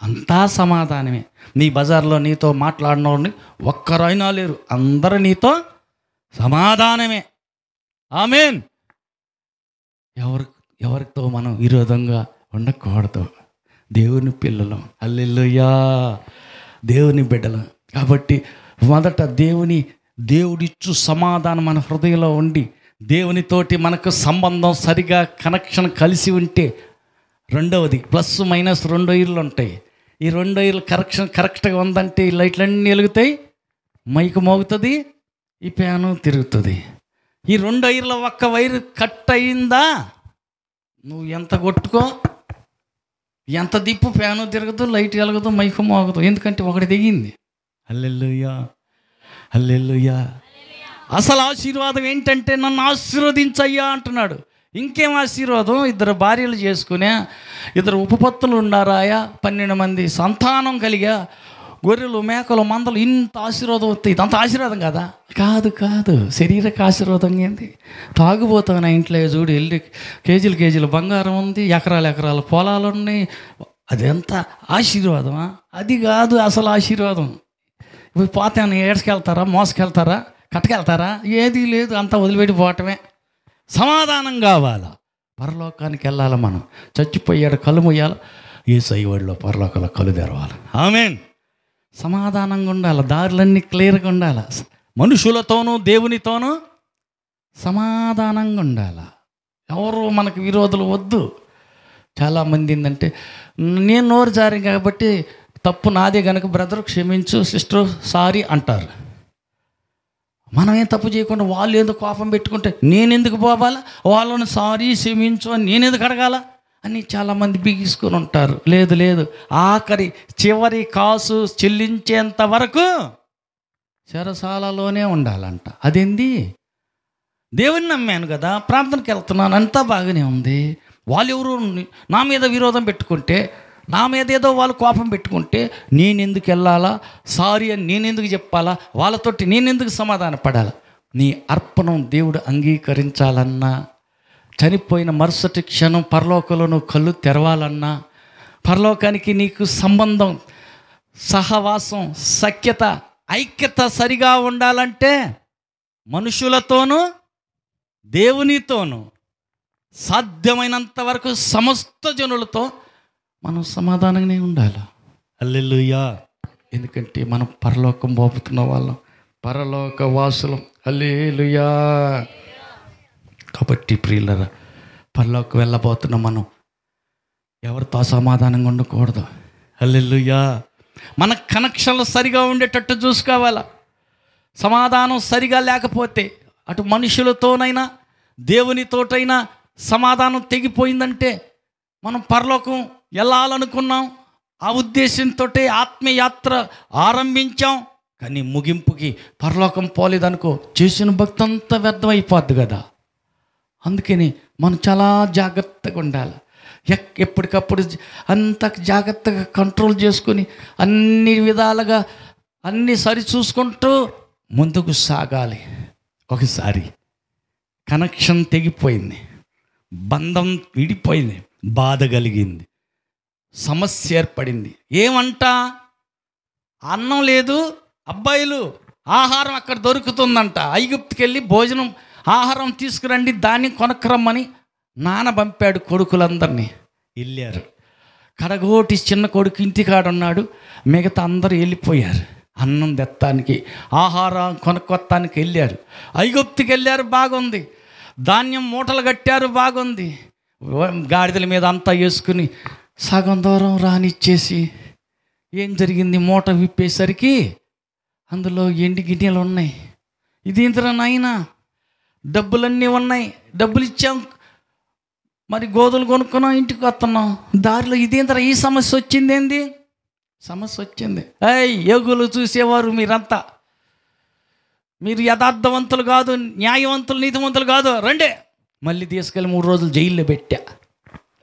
అంతా సమాధానమే. నీ బజార్లో నీతో మాట్లాడిన వాళ్ళని ఒక్కరైనా లేరు, అందరూ నీతో సమాధానమే. ఆమేన్. ఎవరితో మనం విరోధంగా ఉండకూడదు. దేవుని పిల్లలం, హల్లెలూయా, దేవుని బిడ్డలం. కాబట్టి మొదట దేవుడిచ్చు సమాధానం మన హృదయంలో ఉండి, దేవునితోటి మనకు సంబంధం సరిగా కనెక్షన్ కలిసి ఉంటే, రెండవది ప్లస్ మైనస్ 2 వైర్లు ఉంటాయి. ఈ 2 వైర్లు కరెక్ట్గా ఉందంటే ఈ లైట్లన్నీ వెలుగుతాయి, మైకు మోగుతుంది, ఈ ఫ్యాను తిరుగుతుంది. ఈ 2 వైర్ల ఒక్క వైరు కట్ అయిందా, నువ్వు ఎంత కొట్టుకో, ఎంత దిప్పు, ఫ్యాను తిరగదు, లైట్ వెలగదు, మైకు మోగదు. ఎందుకంటే ఒకటి దిగింది. హల్లెలూయా, హల్లెలూయా. అసలు ఆశీర్వాదం ఏంటంటే నన్ను ఆశీర్వదించయ్యా అంటున్నాడు. ఇంకేం ఆశీర్వాదం? 2 భార్యలు చేసుకునే, 2 ఉపపత్తులు ఉండారాయా, 12 మంది సంతానం కలిగా, గొర్రెలు మేకలు మందలు, ఇంత ఆశీర్వాదం వస్తాయి. ఇదంత ఆశీర్వాదం కదా? కాదు. శరీరక ఆశీర్వాదం ఏంది? తాగుబోతావు నా ఇంట్లో చూడు, వెళ్ళి కేజీలు బంగారం ఉంది, ఎకరాల పొలాలు ఉన్నాయి, అదెంత ఆశీర్వాదమా? అది కాదు అసలు ఆశీర్వాదం. ఇప్పుడు పోతాను, ఏడ్చుకెళ్తారా, మోసుకెళ్తారా, కట్టకెళ్తారా? ఏదీ లేదు, అంతా వదిలిపెట్టి పోవటమే. సమాధానం కావాలా? పరలోకానికి వెళ్ళాలి. మనం చచ్చిపోయాడు, కళ్ళు మొయ్యాలి, యేసయ్య వాడిలో పరలోకంలో కళ్ళు తెరవాలి. ఆమేన్. సమాధానంగా ఉండాలి, దారులన్నీ క్లియర్గా ఉండాలి, మనుషులతోనూ దేవునితోనూ సమాధానంగా ఉండాలి. ఎవరు మనకు విరోధులు వద్దు. చాలామంది ఏంటంటే, నేను నోరు జారి కాబట్టి తప్పు నాదే కనుక బ్రదర్ క్షమించు, సిస్టర్ సారీ అంటారు. మనం ఏం తప్పు చేయకుండా వాళ్ళు ఎందుకు కోపం పెట్టుకుంటే నేను ఎందుకు పోవాలా, వాళ్ళని సారీ క్షమించు అని నేను ఎందుకు అడగాల అని చాలామంది బిగించుకొని ఉంటారు. లేదు, చివరి కాసు చెల్లించేంత వరకు చెరసాలలోనే ఉండాలంట. అదేంది? దేవుని నమ్మాను కదా, ప్రార్థనకి వెళ్తున్నాను, అంతా బాగానే ఉంది. వాళ్ళు ఎవరు నా మీద విరోధం పెట్టుకుంటే, నా మీద ఏదో వాళ్ళు కోపం పెట్టుకుంటే నేను ఎందుకు వెళ్ళాలా, సారీ అని నేను ఎందుకు చెప్పాలా, వాళ్ళతోటి నేను ఎందుకు సమాధాన పడాలా? నీ అర్పణం దేవుడు అంగీకరించాలన్నా, చనిపోయిన మరుసటి క్షణం పరలోకంలో నువ్వు కళ్ళు తెరవాలన్నా, పరలోకానికి నీకు సంబంధం, సహవాసం, సఖ్యత, ఐక్యత సరిగా ఉండాలంటే మనుషులతోనూ దేవునితోనూ సాధ్యమైనంత వరకు సమస్త జనులతో మనం సమాధానంగానే ఉండాలి. హల్లెలూయా. ఎందుకంటే మనం పరలోకం పోపుతున్న వాళ్ళం, పరలోక వాసులం. హల్లెలూయా. కాబట్టి ప్రియులరా, పరలోకి వెళ్ళబోతున్న మనం ఎవరితో అసమాధానంగా ఉండకూడదు. హల్లెలూయా. మన కనెక్షన్లు సరిగా ఉండేటట్టు చూసుకోవాలా. సమాధానం సరిగా లేకపోతే అటు మనుషులతోనైనా దేవునితోటైనా సమాధానం తెగిపోయిందంటే మనం పరలోకం వెళ్ళాలనుకున్నాం, ఆ ఉద్దేశంతో ఆత్మయాత్ర ఆరంభించాం, కానీ ముగింపుకి పరలోకం పోలేదనుకో, చేసిన భక్తి అంతా వ్యర్థమైపోద్ది కదా. అందుకని మనం చాలా జాగ్రత్తగా ఉండాలి. ఎప్పటికప్పుడు అంత జాగ్రత్తగా కంట్రోల్ చేసుకొని అన్ని విధాలుగా అన్నీ సరి చూసుకుంటూ ముందుకు సాగాలి. ఒకసారి కనెక్షన్ తెగిపోయింది, బంధం విడిపోయింది, బాధ కలిగింది, సమస్య ఏర్పడింది. ఏమంట? అన్నం లేదు, అబ్బాయిలు ఆహారం అక్కడ దొరుకుతుందంట. ఐగుప్తుకి వెళ్ళి భోజనం ఆహారం తీసుకురండి, దాన్ని కొనక్కరమ్మని నాన్న పంపాడు. కొడుకులందరినీ వెళ్ళారు. కడగోటి చిన్న కొడుకు ఇంటికాడున్నాడు, మిగతా అందరూ వెళ్ళిపోయారు. అన్నం తెత్తానికి ఆహారం కొనుక్కొత్తానికి వెళ్ళారు. ఐగుప్తుకి వెళ్ళారు, బాగుంది. ధాన్యం మూటలు కట్టారు, బాగుంది. గాడిదల మీద అంతా వేసుకుని సగం దూరం రానిచ్చేసి ఏం జరిగింది? మూట విప్పేసరికి అందులో ఎండి గిన్నెలు ఉన్నాయి. ఇదేంటిరా నాయనా, డబ్బులన్నీ ఉన్నాయి, డబ్బులు ఇచ్చాం, మరి గోధులు కొనుక్కున్నాం, ఇంటికి వస్తున్నాం, దారిలో ఇదేంటిరా ఈ సమస్య వచ్చింది. ఏంది సమస్య వచ్చింది? యోగులు చూసేవారు మీరంతా, మీరు యథార్థవంతులు కాదు, న్యాయవంతులు, నీతివంతులు కాదు, రండే. మళ్ళీ తీసుకెళ్ళి 3 రోజులు జైల్లో పెట్టా.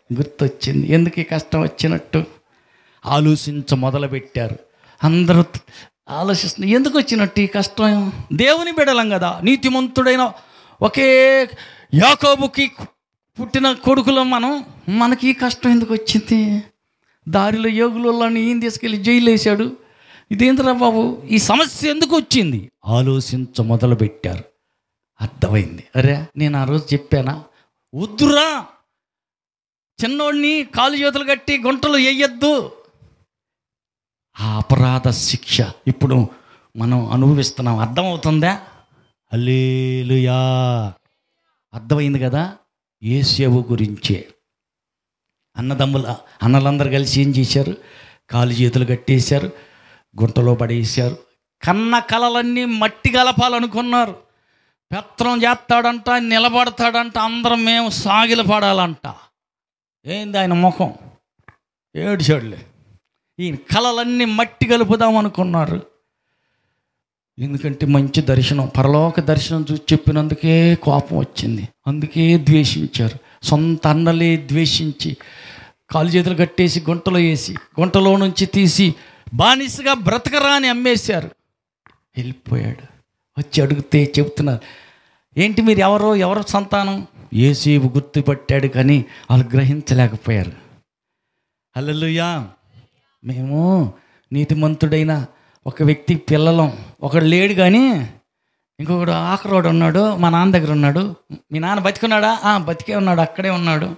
గుర్తొచ్చింది ఎందుకు ఈ కష్టం వచ్చినట్టు. ఆలోచించ మొదలుపెట్టారు. అందరూ ఆలోచిస్తున్నారు, ఎందుకు వచ్చినట్టు ఈ కష్టం? దేవుని బిడలం కదా, నీతిమంతుడైన ఒకే యాకోబుకి పుట్టిన కొడుకులం మనం, మనకి ఈ కష్టం ఎందుకు వచ్చింది? దారిలో యోగులని ఈయన తీసుకెళ్ళి జైలు వేశాడు, ఇదేంద్రా బాబు ఈ సమస్య ఎందుకు వచ్చింది? ఆలోచించ మొదలుపెట్టారు. అర్థమైంది, అరే నేను ఆ రోజు చెప్పానా, వద్దురా చిన్నోడిని కాలు చేతులు కట్టి గుంటలు వేయొద్దు. ఆ అపరాధ శిక్ష ఇప్పుడు మనం అనుభవిస్తున్నాం. అర్థమవుతుందా? హల్లెలూయా. అర్థమైంది కదా. యేసేవు గురించే అన్నలందరూ కలిసి ఏం చేశారు? కాలు చేతులు కట్టేశారు, గుంటలో పడేశారు. కన్న కలలన్నీ మట్టి కలపాలనుకున్నారు. పెత్తనం చేస్తాడంట, నిలబడతాడంట, అందరం మేము సాగిల పడాలంట. ఏంది ఆయన ముఖం? ఏడ్చాడులే. ఈ కలలన్నీ మట్టి కలుపుదాం అనుకున్నారు. ఎందుకంటే మంచి దర్శనం, పరలోక దర్శనం చూసి చెప్పినందుకే కోపం వచ్చింది, అందుకే ద్వేషించారు. సొంత అన్నలే ద్వేషించి కాలు చేతులు కట్టేసి గుంటలో వేసి గుంటలో నుంచి తీసి బానిసగా బ్రతకరా అని అమ్మేశారు. వెళ్ళిపోయాడు. వచ్చి అడిగితే చెబుతున్నారు, ఏంటి మీరు ఎవరు సంతానం? యేసేపు గుర్తుపట్టాడు, కానీ వాళ్ళు గ్రహించలేకపోయారు. హల్లెలూయా. మేము నీతిమంతుడైన ఒక వ్యక్తి పిల్లలం, ఒకడు లేడు కానీ ఇంకొకడు ఆఖరోడు ఉన్నాడు, మా నాన్న దగ్గర ఉన్నాడు. మీ నాన్న బతికున్నాడా? బతికే ఉన్నాడు, అక్కడే ఉన్నాడు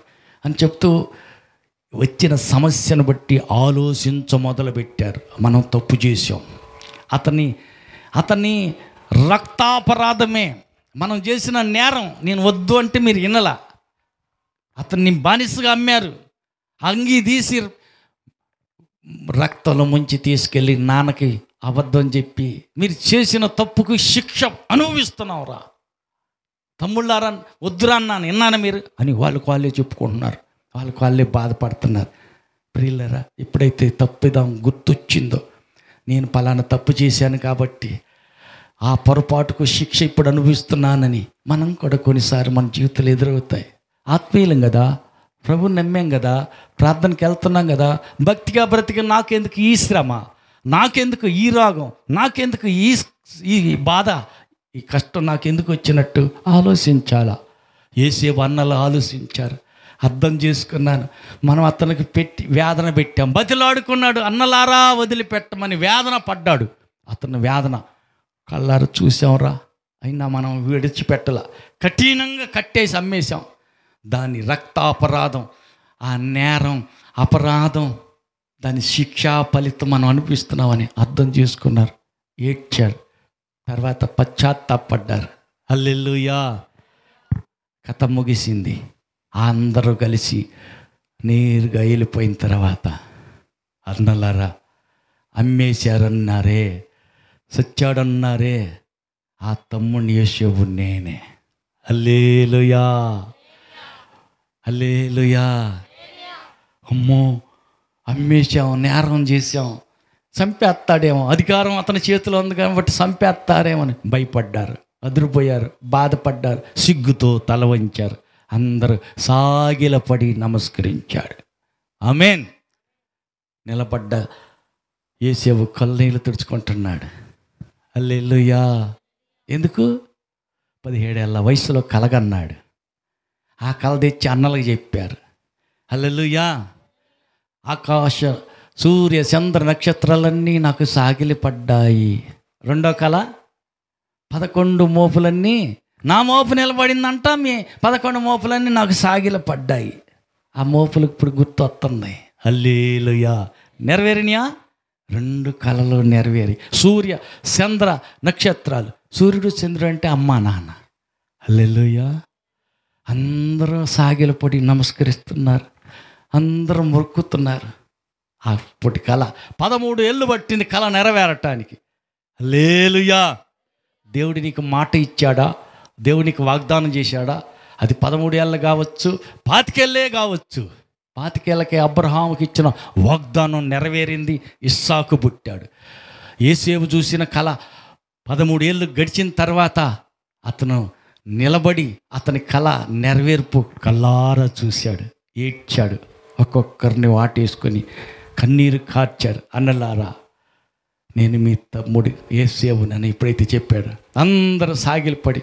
అని చెప్తూ వచ్చిన సమస్యను బట్టి ఆలోచించ మొదలుపెట్టారు. మనం తప్పు చేసాం, అతన్ని రక్తాపరాధమే మనం చేసిన నేరం. నేను వద్దు అంటే మీరు వినలా. అతన్ని బానిసగా అమ్మారు. అంగీ తీసి రక్తంలో ముంచి తీసుకెళ్ళి నాన్నకి అబద్ధం చెప్పి మీరు చేసిన తప్పుకు శిక్ష అనుభవిస్తున్నావురా, తమ్ముళ్ళారా వద్దురా అన్నాను, విన్నాను మీరు అని వాళ్ళే చెప్పుకుంటున్నారు, వాళ్ళే బాధపడుతున్నారు. ప్రియులరా, ఎప్పుడైతే తప్పిదం గుర్తొచ్చిందో, నేను పలానా తప్పు చేశాను కాబట్టి ఆ పొరపాటుకు శిక్ష ఇప్పుడు అనుభవిస్తున్నానని మనం కూడా కొన్నిసార్లు మన జీవితాలు ఎదురవుతాయి. ఆత్మీయులం కదా, ప్రభుని నమ్మాం కదా, ప్రార్థనకి వెళ్తున్నాం కదా, భక్తిగా బ్రతికి నాకెందుకు ఈ శ్రమ, నాకెందుకు ఈ రాగం, నాకెందుకు ఈ బాధ, ఈ కష్టం నాకెందుకు వచ్చినట్టు ఆలోచించాలా. యేసేపు అన్నలు ఆలోచించారు. అర్థం చేసుకున్నాను. మనం అతనికి వేదన పెట్టాం, బతిలాడుకున్నాడు, అన్నలారా వదిలిపెట్టమని వేదన పడ్డాడు. అతను వేదన కళ్ళారు చూసాంరా, అయినా మనం విడిచిపెట్టల, కఠినంగా కట్టేసి అమ్మేశాం. దాని రక్తాపరాధం, ఆ నేరం, అపరాధం, దాని శిక్షా ఫలితం మనం అనిపిస్తున్నామని అర్థం చేసుకున్నారు, ఏడ్చారు, తర్వాత పశ్చాత్తాపడ్డారు. హల్లెలూయా. కథ ముగిసింది. అందరూ కలిసి నేరుగా వెళ్ళిపోయిన తర్వాత, అన్నలారా అమ్మేశారన్నారే, సచ్చాడన్నారే, ఆ తమ్ముడిని యోసేపు నేనే. హల్లెలూయా, హల్లెలూయా. అమ్మో, అమ్మేశాం, నేరం చేశాం, చంపేస్తాడేమో, అధికారం అతని చేతిలో ఉంది కాబట్టి చంపేస్తారేమో అని భయపడ్డారు, అదిరిపోయారు, బాధపడ్డారు, సిగ్గుతో తల వంచారు. అందరూ సాగిలపడి నమస్కరించాడు. ఆమేన్. నిలబడ్డ యోసేపు కన్నీళ్లు తుడుచుకుంటున్నాడు. హల్లెలూయా. ఎందుకు? 17 ఏళ్ల వయసులో కలగన్నాడు. ఆ కల తెచ్చి అన్నలకు చెప్పారు. హల్లెలూయా. ఆకాశ సూర్య చంద్ర నక్షత్రాలన్నీ నాకు సాగిలిపడ్డాయి. రెండో కళ, 11 మోపులన్నీ నా మోపు నిలబడిందంట, మీ 11 మోపులన్నీ నాకు సాగిలపడ్డాయి. ఆ మోపులకు ఇప్పుడు గుర్తు వస్తుంది. హల్లెలూయా. నెరవేరినాయా? 2 కళలు నెరవేరి. సూర్య చంద్ర నక్షత్రాలు, సూర్యుడు చంద్రుడు అంటే అమ్మా నాన్న. హల్లెలూయా. అందరూ సాగిలపడి నమస్కరిస్తున్నారు, అందరూ మొక్కుతున్నారు. అప్పటి కళ 13 ఏళ్ళు పట్టింది కళ నెరవేరటానికి. హల్లెలూయా. దేవుడు నీకు మాట ఇచ్చాడా? దేవుడు నీకు వాగ్దానం చేశాడా? అది 13 ఏళ్ళు కావచ్చు, 25 ఏళ్ళే కావచ్చు. 25 ఏళ్ళకే అబ్రహాముకి ఇచ్చిన వాగ్దానం నెరవేరింది. ఇస్సాకు పుట్టాడు. యోసేపు చూసిన కళ 13 ఏళ్ళు గడిచిన తర్వాత అతను నిలబడి అతని కళ నెరవేర్పు కళ్ళారా చూశాడు, ఏడ్చాడు, ఒక్కొక్కరిని వాటేసుకొని కన్నీరు కార్చారు. అన్నలారా, నేను మీ తమ్ముడు యోసేపునని ఎప్పుడైతే చెప్పాడు, అందరూ సాగిలపడి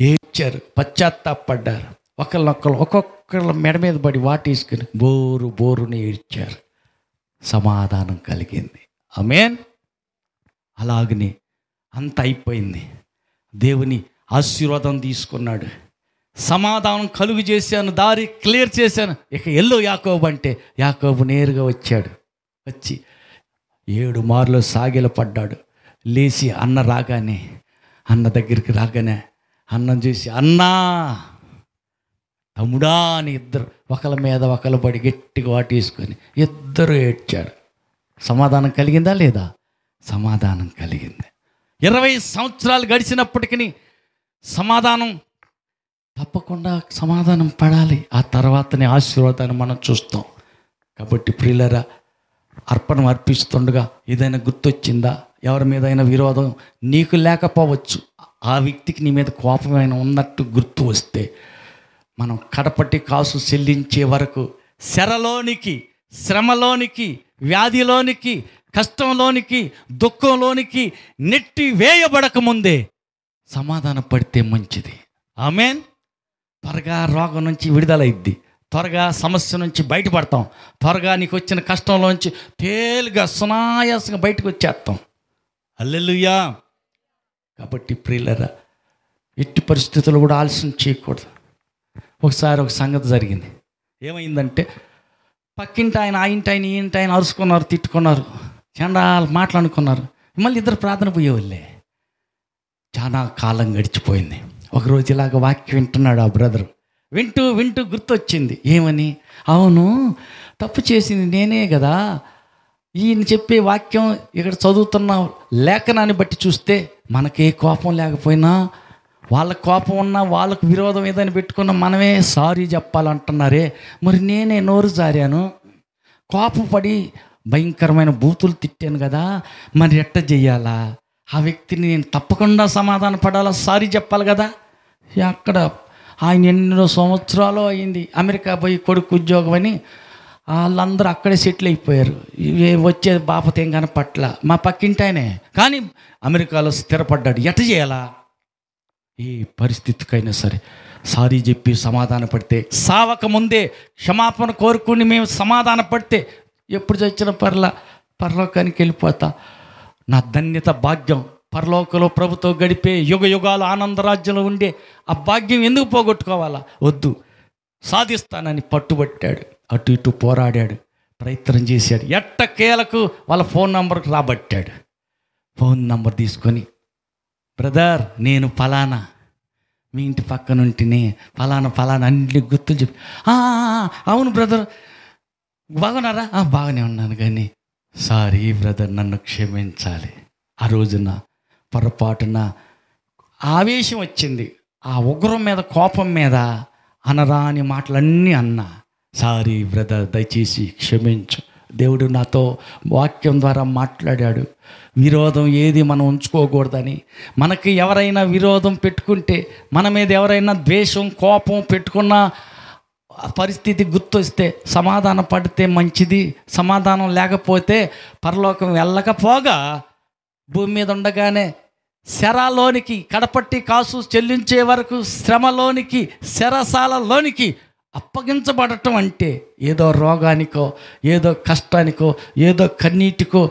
ఏడ్చారు, పశ్చాత్తాపడ్డారు. ఒకళ్ళొక్కరు ఒక్కొక్కళ్ళ మెడ మీద పడి వాటేసుకుని బోరు బోరుని ఏడ్చారు. సమాధానం కలిగింది. ఆమేన్. అలాగనే అంత అయిపోయింది. దేవుని ఆశీర్వాదం తీసుకున్నాడు. సమాధానం కలుగు చేశాను, దారి క్లియర్ చేశాను, ఇక ఎల్లో యాకోబు అంటే యాకోబు నేరుగా వచ్చాడు. వచ్చి 7 మార్లు సాగిలపడ్డాడు. లేచి అన్న రాగానే, అన్న దగ్గరికి రాగానే అన్నం చూసి అన్నా తమ్ముడా అని ఇద్దరు ఒకళ్ళ మీద ఒకళ్ళు పడి గట్టిగా వాటేసుకొని ఇద్దరు ఏడ్చాడు. సమాధానం కలిగిందా లేదా? సమాధానం కలిగింది. 20 సంవత్సరాలు గడిచినప్పటికీ సమాధానం తప్పకుండా సమాధానం పడాలి. ఆ తర్వాతనే ఆశీర్వాదాన్ని మనం చూస్తాం. కాబట్టి ప్రియులారా, అర్పణ అర్పిస్తుండగా ఏదైనా గుర్తొచ్చిందా? ఎవరి మీద అయినా విరోధం నీకు లేకపోవచ్చు, ఆ వ్యక్తికి నీ మీద కోపమైన ఉన్నట్టు గుర్తు వస్తే, మనం కడపటి కాసు చెల్లించే వరకు శరలోనికి, శ్రమలోనికి, వ్యాధిలోనికి, కష్టంలోనికి, దుఃఖంలోనికి నెట్టి వేయబడక ముందే సమాధాన పడితే మంచిది. ఆమేన్. త్వరగా రోగం నుంచి విడుదలైద్ది, త్వరగా సమస్య నుంచి బయటపడతాం, త్వరగా నీకు వచ్చిన కష్టంలోంచి తేలిగా సునాయాసంగా బయటకు వచ్చేస్తాం. హల్లెలూయా. కాబట్టి ప్రియులారా, ఎట్టి పరిస్థితుల్లో కూడా ఆలస్యం చేయకూడదు. ఒకసారి ఒక సంగతి జరిగింది. ఏమైందంటే, పక్కింటి ఆయన, ఆ ఇంటి ఆయన, ఈ ఇంటి ఆయన అరుచుకున్నారు, తిట్టుకున్నారు, చండాలు మాట్లాడుకున్నారు. మళ్ళీ ఇద్దరు ప్రార్థన పోయేవాళ్ళే. చాలా కాలం గడిచిపోయింది. ఒకరోజు ఇలాగ వాక్యం వింటున్నాడు ఆ బ్రదరు. వింటూ వింటూ గుర్తొచ్చింది. ఏమని? అవును, తప్పు చేసింది నేనే కదా. ఈయన చెప్పే వాక్యం ఇక్కడ చదువుతున్న లేఖనాన్ని బట్టి చూస్తే మనకే కోపం లేకపోయినా, వాళ్ళకి కోపం ఉన్నా, వాళ్ళకు విరోధం ఏదైనా పెట్టుకున్నా మనమే సారీ చెప్పాలంటున్నారే. మరి నేనే నోరు జారాను, కోపపడి భయంకరమైన బూతులు తిట్టాను కదా, మరి ఎట్ట చెయ్యాలా? ఆ వ్యక్తిని నేను తప్పకుండా సమాధాన పడాలా, సారీ చెప్పాలి కదా. అక్కడ ఆయన ఎన్నో సంవత్సరాలు అయింది, అమెరికా పోయి కొడుకు ఉద్యోగం అని వాళ్ళందరూ అక్కడే సెటిల్ అయిపోయారు. వచ్చే బాపత ఏం కనపట్ల, మా పక్కింటి ఆయనే, కానీ అమెరికాలో స్థిరపడ్డాడు. ఎట్ట చేయాలా? ఏ పరిస్థితికైనా సరే సారీ చెప్పి సమాధాన పడితే, సావక ముందే క్షమాపణ కోరుకుని మేము సమాధాన పడితే, ఎప్పుడు చచ్చిన పర్లోకానికి వెళ్ళిపోతా. నా ధన్యత భాగ్యం పరలోకంలో ప్రభుతో గడిపే యుగ యుగాలు ఆనందరాజ్యంలో ఉండే ఆ భాగ్యం ఎందుకు పోగొట్టుకోవాలా? వద్దు, సాధిస్తానని పట్టుబట్టాడు. అటు ఇటు పోరాడాడు, ప్రయత్నం చేశాడు. ఎట్టకేలకు వాళ్ళ ఫోన్ నంబర్కి రాబట్టాడు. ఫోన్ నంబర్ తీసుకొని, బ్రదర్ నేను ఫలానా మీ ఇంటి పక్కన ఉంటేనే ఫలానా అన్ని గుర్తులు చెప్పి, అవును బ్రదర్ బాగున్నారా? బాగానే ఉన్నాను, కానీ సారీ బ్రదర్ నన్ను క్షమించాలి. ఆ రోజున పొరపాటున ఆవేశం వచ్చింది, ఆ ఉగ్రం మీద కోపం మీద అనరాని మాటలన్నీ అన్నా. సారీ బ్రదర్ దయచేసి క్షమించు. దేవుడు నాతో వాక్యం ద్వారా మాట్లాడాడు. విరోధం ఏది మనం ఉంచుకోకూడదని. మనకి ఎవరైనా విరోధం పెట్టుకుంటే, మన మీద ఎవరైనా ద్వేషం కోపం పెట్టుకున్న పరిస్థితి గుర్తొస్తే సమాధాన పడితే మంచిది. సమాధానం లేకపోతే పరలోకం వెళ్ళకపోగా భూమి మీద ఉండగానే శరాలోనికి కడపట్టి కాసు చెల్లించే వరకు శ్రమలోనికి శరసాలలోనికి అప్పగించబడటం అంటే ఏదో రోగానికో ఏదో కష్టానికో ఏదో కన్నీటికో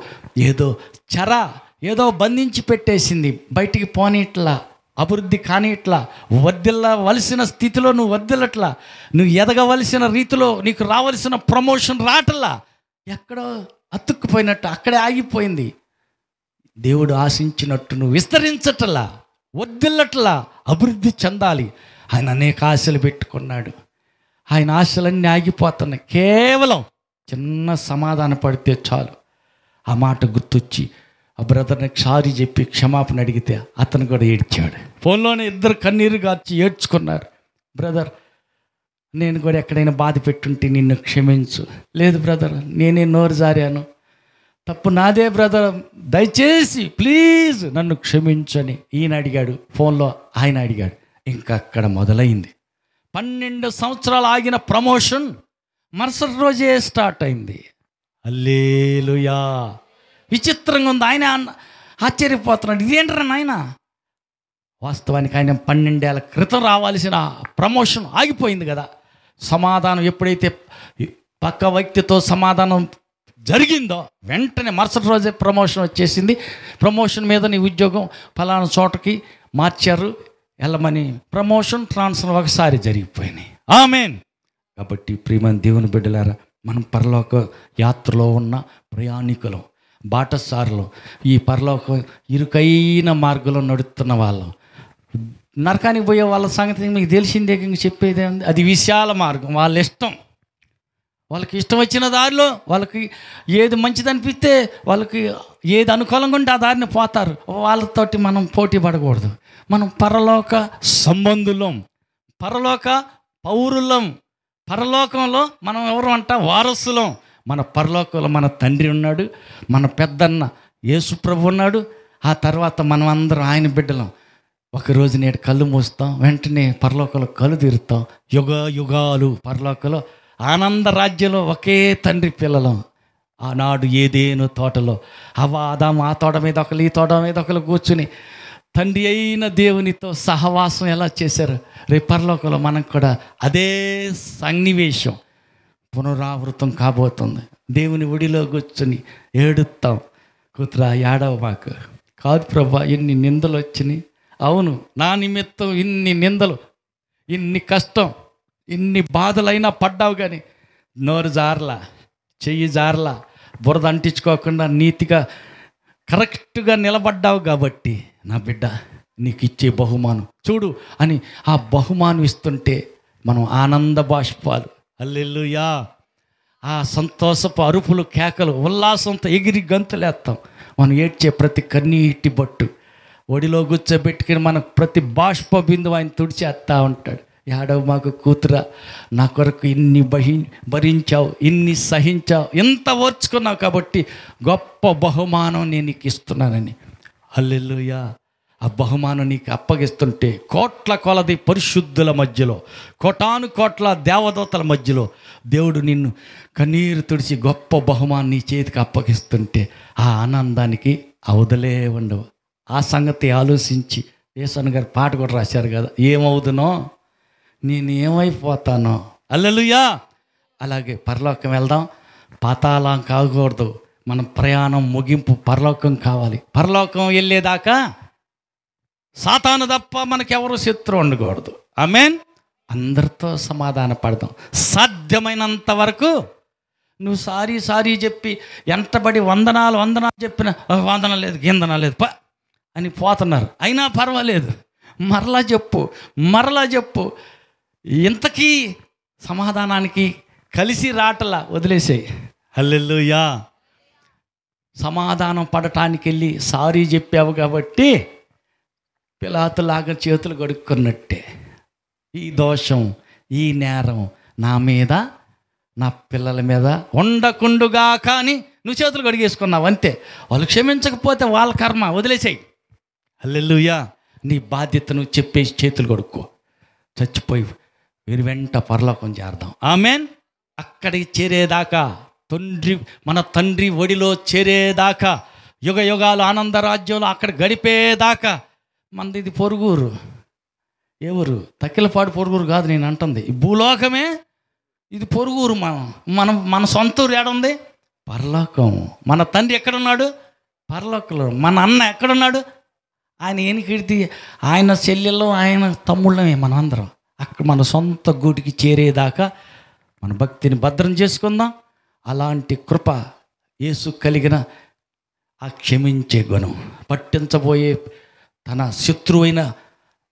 ఏదో బంధించి పెట్టేసింది. బయటికి పోనీట్లా, అభివృద్ధి కానిట్లా, వర్ధిల్లవలసిన స్థితిలో నువ్వు వర్ధిల్లట్లా, నువ్వు ఎదగవలసిన రీతిలో నీకు రావలసిన ప్రమోషన్ రావట్లా, ఎక్కడో అతుక్కుపోయినట్టు అక్కడే ఆగిపోయింది. దేవుడు ఆశించినట్టు నువ్వు విస్తరించట్లా, వర్ధిల్లట్లా, అభివృద్ధి చెందాలి. ఆయన అనేక ఆశలు పెట్టుకున్నాడు. ఆయన ఆశలన్నీ ఆగిపోతున్నాయి. కేవలం చిన్న సమాధాన పడితే చాలు. ఆ మాట గుర్తొచ్చి ఆ బ్రదర్ని సారీ చెప్పి క్షమాపణ అడిగితే అతను కూడా ఏడ్చాడు. ఫోన్లోనే ఇద్దరు కన్నీరు గార్చి ఏడ్చుకున్నారు. బ్రదర్ నేను కూడా ఎక్కడైనా బాధ పెట్టుంటే నిన్ను క్షమించు. లేదు బ్రదర్ నేనే నోరు జారాను, తప్పు నాదే బ్రదర్, దయచేసి ప్లీజ్ నన్ను క్షమించని ఈయన అడిగాడు. ఫోన్లో ఆయన అడిగాడు. ఇంకా అక్కడ మొదలైంది. 12 సంవత్సరాలు ఆగిన ప్రమోషన్ మరుసటి రోజే స్టార్ట్ అయింది. హల్లెలూయా. విచిత్రంగా ఉంది. ఆయన ఆశ్చర్యపోతున్నాడు, ఇదేంటరా నాయన. వాస్తవానికి ఆయన 12 ఏళ్ల క్రితం రావాల్సిన ప్రమోషన్ ఆగిపోయింది కదా. సమాధానం ఎప్పుడైతే పక్క వ్యక్తితో సమాధానం జరిగిందో వెంటనే మరుసటి రోజే ప్రమోషన్ వచ్చేసింది. ప్రమోషన్ మీద నీ ఉద్యోగం ఫలానా చోటకి మార్చారు, వెళ్ళమని ప్రమోషన్ ట్రాన్స్ఫర్ ఒకసారి జరిగిపోయినాయి. ఆమేన్. కాబట్టి ప్రియమైన దేవుని బిడ్డలారా, మనం పరలోక యాత్రలో ఉన్న ప్రయాణికులం, బాటసారులు, ఈ పరలోక ఇరుకైన మార్గంలో నడుస్తున్న వాళ్ళం. నరకానికి పోయే వాళ్ళ సంగతి మీకు తెలిసిందే, ఇంక చెప్పేదే ఉంది. అది విశాల మార్గం, వాళ్ళ ఇష్టం, వాళ్ళకి ఇష్టం వచ్చిన దారిలో వాళ్ళకి ఏది మంచిది అనిపిస్తే, వాళ్ళకి ఏది అనుకూలంగా ఉంటే ఆ దారిని పోతారు. వాళ్ళతోటి మనం పోటీ పడకూడదు. మనం పరలోక సంబంధులం, పరలోక పౌరులం. పరలోకంలో మనం ఎవరు అంట? వారసులం. మన పరలోకంలో మన తండ్రి ఉన్నాడు, మన పెద్దన్న యేసు ప్రభు ఉన్నాడు. ఆ తర్వాత మనం అందరం ఆయన బిడ్డలం. ఒకరోజు నేడు కళ్ళు మూస్తాం, వెంటనే పరలోకంలో కళ్ళు తీరుతాం. యుగ యుగాలు పరలోకంలో ఆనంద రాజ్యంలో ఒకే తండ్రి పిల్లలం. ఆనాడు ఏదేను తోటలో ఆదాము ఆ తోట మీద ఒకరు, ఈ తోట మీద ఒకరు కూర్చుని తండ్రి అయిన దేవునితో సహవాసం ఎలా చేశారు, రేపు పరలోకంలో మనకు కూడా అదే సన్నివేశం పునరావృతం కాబోతుంది. దేవుని ఒడిలో కూర్చొని ఏడుస్తాం. కూతురా ఏడవ మాకు కాదు ప్రభా, ఎన్ని నిందలు వచ్చినాయి. అవును, నా నిమిత్తం ఇన్ని నిందలు, ఇన్ని కష్టం, ఇన్ని బాధలైనా పడ్డావు, కానీ నోరు జారలా, చెయ్యి జారలా, బురద అంటించుకోకుండా నీతిగా కరెక్ట్గా నిలబడ్డావు. కాబట్టి నా బిడ్డ నీకు ఇచ్చే బహుమానం చూడు అని ఆ బహుమానం ఇస్తుంటే మనం ఆనంద బాష్పాలు, హల్లెలూయా, ఆ సంతోషపు అరుపులు, కేకలు, ఉల్లాసంతో ఎగిరి గంతులేస్తాం. మనం ఏడ్చే ప్రతి కన్నీటి బొట్టు ఒడిలో కూర్చోబెట్టుకుని మనకు ప్రతి బాష్ప బిందువు ఆయన తుడిచేస్తా ఉంటాడు. ఏడవ మాకు కూతురా, నా కొరకు ఇన్ని భరించావు, ఇన్ని సహించావు, ఎంత ఓర్చుకున్నావు, కాబట్టి గొప్ప బహుమానం నేను నీకు ఇస్తున్నానని. హల్లెలూయా. ఆ బహుమానం నీకు అప్పగిస్తుంటే కోట్ల కొలది పరిశుద్ధుల మధ్యలో, కోటాను కోట్ల దేవదూతల మధ్యలో దేవుడు నిన్ను కన్నీరు తుడిచి గొప్ప బహుమానం నీ చేతికి అప్పగిస్తుంటే ఆ ఆనందానికి అవధులే ఉండవు. ఆ సంగతి ఆలోచించి యేసన్న గారు పాట కూడా రాశారు కదా, ఏమవుదునో నేను ఏమైపోతానో. హల్లెలూయా. అలాగే పరలోకం వెళ్దాం, పాతాళం కాకూడదు. మన ప్రయాణం ముగింపు పరలోకం కావాలి. పరలోకం వెళ్ళేదాకా సాతాను తప్ప మనకెవరు శత్రువు ఉండకూడదు. ఆమేన్. అందరితో సమాధాన పడదాం. సాధ్యమైనంత వరకు నువ్వు సారీ చెప్పి ఎంటబడి వందనాలు చెప్పిన వందన లేదు గిందన లేదు అని పోతున్నారు. అయినా పర్వాలేదు, మరలా చెప్పు. ఇంతకీ సమాధానానికి కలిసి రాటలా వదిలేసేయి. హల్లెలూయా. సమాధానం పడటానికి వెళ్ళి సారీ చెప్పావు కాబట్టి పిలాతులాగా చేతులు కడుక్కున్నట్టే. ఈ దోషం, ఈ నేరం నా మీద, నా పిల్లల మీద ఉండకుండుగా కానీ నువ్వు చేతులు కడిగేసుకున్నావు అంతే. వాళ్ళు క్షమించకపోతే వాళ్ళ కర్మ, వదిలేసాయి. హల్లెలూయా. నీ బాధ్యతను చెప్పేసి చేతులు కడుక్కో. చచ్చిపోయి వీరి వెంట పరలోకం చేరదాం. ఆమేన్. అక్కడికి చేరేదాకా, మన తండ్రి ఒడిలో చేరేదాకా, యుగ యుగాలు ఆనంద రాజ్యంలో అక్కడ గడిపేదాకా మనది ఇది పొరుగురు. ఎవరు? తక్కిలపాడు పొరుగురు కాదు నేను అంటుంది. ఈ భూలోకమే ఇది పొరుగురు. మన సొంత ఊరు ఏడుంది? పరలోకం. మన తండ్రి ఎక్కడున్నాడు? పరలోకంలో. మన అన్న ఎక్కడున్నాడు? ఆయన ఎనికిడితే ఆయన చెల్లెళ్ళు, ఆయన తమ్ముళ్ళమే మన అందరం. అక్కడ మన సొంత గూటికి చేరేదాకా మన భక్తిని భద్రం చేసుకుందాం. అలాంటి కృప యేసు కలిగిన ఆ క్షమించే గుణం, పట్టించబోయే తన శత్రువైన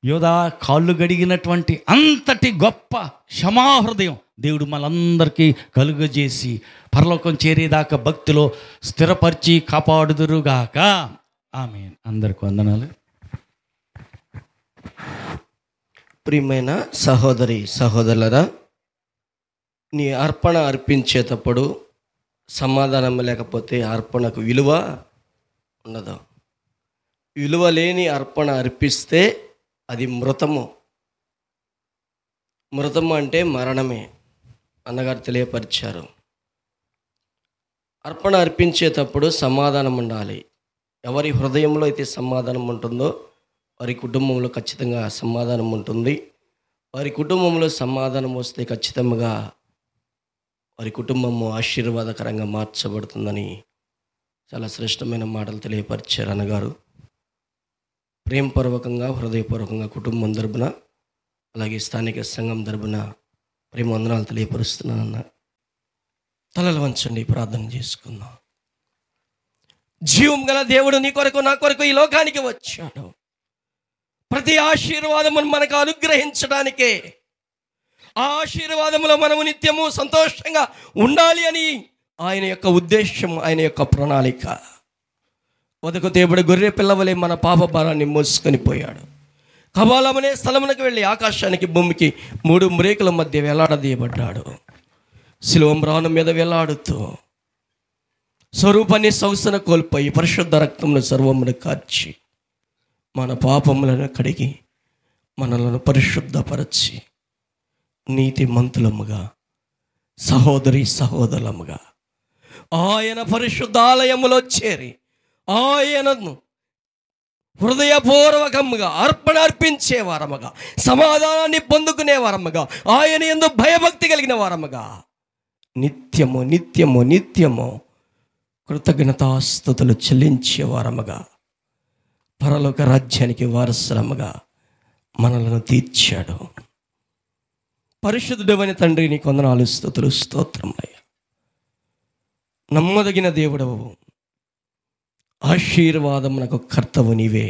యోధా కాళ్ళు గడిగినటువంటి అంతటి గొప్ప క్షమాహృదయం దేవుడు మనందరికీ కలుగజేసి పరలోకం చేరేదాకా భక్తిలో స్థిరపరిచి కాపాడుదురుగాక. ఆమేన్. అందరికి వందనాలు. ప్రియమైన సహోదరి సహోదరులరా, నీ అర్పణ అర్పించేటప్పుడు సమాధానం లేకపోతే అర్పణకు విలువ ఉండదు. విలువ లేని అర్పణ అర్పిస్తే అది మృతము. మృతము అంటే మరణమే అన్నగారు తెలియపరిచారు. అర్పణ అర్పించేటప్పుడు సమాధానం ఉండాలి. ఎవరి హృదయంలో అయితే సమాధానం ఉంటుందో వారి కుటుంబంలో ఖచ్చితంగా సమాధానం ఉంటుంది. వారి కుటుంబంలో సమాధానం వస్తే ఖచ్చితంగా వారి కుటుంబము ఆశీర్వాదకరంగా మార్చబడుతుందని చాలా శ్రేష్టమైన మాటలు తెలియపరిచారు అన్నగారు. ప్రేమపూర్వకంగా, హృదయపూర్వకంగా కుటుంబం తరపున, అలాగే స్థానిక సంఘం తరపున ప్రేమ వందనాలు తెలియపరుస్తున్నానన్న. తలలు వంచండి, ప్రార్థన చేసుకుందాం. జీవం గల దేవుడు నీ కొరకు నా కొరకు ఈ లోకానికి వచ్చాడు. ప్రతి ఆశీర్వాదమును మనకు అనుగ్రహించడానికే. ఆ ఆశీర్వాదములో మనము నిత్యము సంతోషంగా ఉండాలి అని ఆయన యొక్క ఉద్దేశం, ఆయన యొక్క ప్రణాళిక. వదకు దేవుడు గొర్రె పిల్లవలే మన పాప భారాన్ని మోసుకొని పోయాడు. కబాలమనే స్థలమునకు వెళ్ళి ఆకాశానికి భూమికి 3 మ్రేకుల మధ్య వేలాడదీయబడ్డాడు. శిలువ మ్రాను మీద వేలాడుతూ స్వరూపాన్ని సౌసన కోల్పోయి పరిశుద్ధ రక్తమును సర్వమును కార్చి మన పాపములను కడిగి మనలను పరిశుద్ధపరచి నీతిమంతులముగా, సహోదరి సహోదరులముగా ఆయన పరిశుద్ధాలయములో చేరి ఆయనను హృదయపూర్వకముగా అర్పణ అర్పించే వారముగా, సమాధానాన్ని పొందుకునే వారముగా, ఆయన యందు భయభక్తి కలిగిన వారముగా నిత్యము నిత్యము నిత్యము కృతజ్ఞతాస్తుతులు చెల్లించే వారముగా పరలోక రాజ్యానికి వారసులముగా మనలను తీర్చాడు. పరిశుద్ధుడైన తండ్రి నీకు వందనాలు, స్తుతులు, స్తోత్రములయ్యా. నమ్మదగిన దేవుడవు, ఆశీర్వాదమునకు కర్తవు నీవే.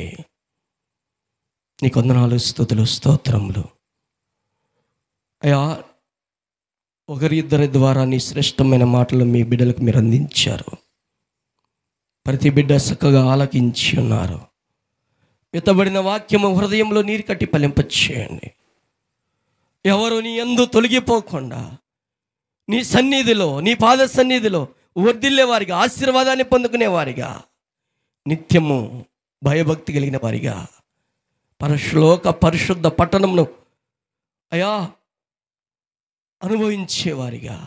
నీకు వందనాలు, స్తుతులు, స్తోత్రములు అయ్యా. ఒకరిద్దరి ద్వారా నీ శ్రేష్టమైన మాటలు మీ బిడ్డలకు మీరు అందించారు. ప్రతి బిడ్డ చక్కగా ఆలకించి ఉన్నారు. ఎత్తబడిన వాక్యము హృదయంలో నీరు కట్టి ఫలింపచేయండి. ఎవరు నీ యందు తొలగిపోకుండా నీ సన్నిధిలో, నీ పాద సన్నిధిలో వర్ధిల్లేవారిగా, ఆశీర్వాదాన్ని పొందుకునేవారిగా, నిత్యము భయభక్తి కలిగిన వారిగా పరశ్లోక పరిశుద్ధ పట్టణమును అయా అనుభవించేవారిగా,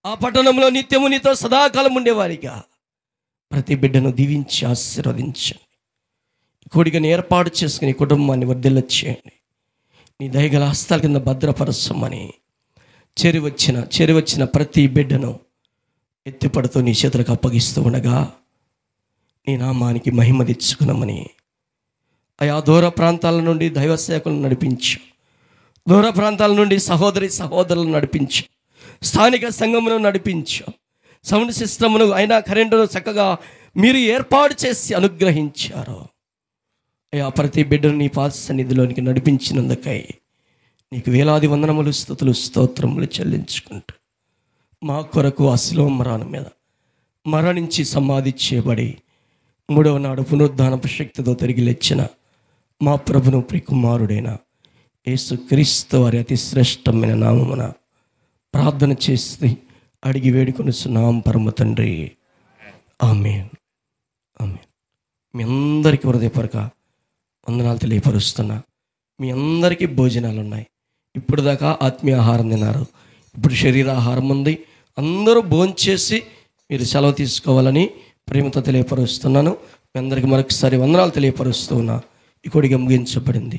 ఆ పట్టణంలో నిత్యము నీతో సదాకాలం ఉండేవారిగా ప్రతి బిడ్డను దీవించి ఆశీర్వదించండి. కూడికని ఏర్పాటు చేసుకుని కుటుంబాన్ని వర్ధిల్ల చేయండి. నీ దయగల హస్తాల కింద భద్రపరచమని చేరి వచ్చిన ప్రతి బిడ్డను ఎత్తిపడుతూ నీ చేతులకు అప్పగిస్తూ ఉండగా నీ నామానికి మహిమ తెచ్చుకున్నామని ఆయా దూర ప్రాంతాల నుండి దైవ సేవకులను నడిపించు, దూర ప్రాంతాల నుండి సహోదరులను నడిపించు, స్థానిక సంఘమును నడిపించు, సౌండ్ సిస్టమ్ను అయినా కరెంటును చక్కగా మీరు ఏర్పాటు చేసి అనుగ్రహించారు. అయ్యా ప్రతి బిడ్డను నీ పాద సన్నిధిలోనికి నడిపించినందుకై నీకు వేలాది వందనములు, స్తుతులు, స్తోత్రములు చెల్లించుకుంటూ మా కొరకు ఆ శిలువ మరణం మీద మరణించి సమాధి చేయబడి 3వ నాడు పునరుద్ధానపు శక్తితో తిరిగి లేచిన మా ప్రభును ప్రియకుమారుడైన యేసుక్రీస్తు వారి అతి శ్రేష్టమైన నామమున ప్రార్థన చేసి అడిగి వేడుకొనుచున్నాం పరమ తండ్రి. ఆమేన్, ఆమేన్. మీ అందరికీ హృదయపూర్వక వందనాలు తెలియపరుస్తున్నా. మీ అందరికీ భోజనాలు ఉన్నాయి. ఇప్పుడు దాకా ఆత్మీయ ఆహారం తిన్నారు, ఇప్పుడు శరీరాహారం ఉంది. అందరూ భోంచేసి మీరు సెలవు తీసుకోవాలని ప్రేమతో తెలియపరుస్తున్నాను. మీ అందరికీ మరొకసారి వందనాలు తెలియపరుస్తూ ఉన్నా. ఈ కొడిగా ముగించబడింది.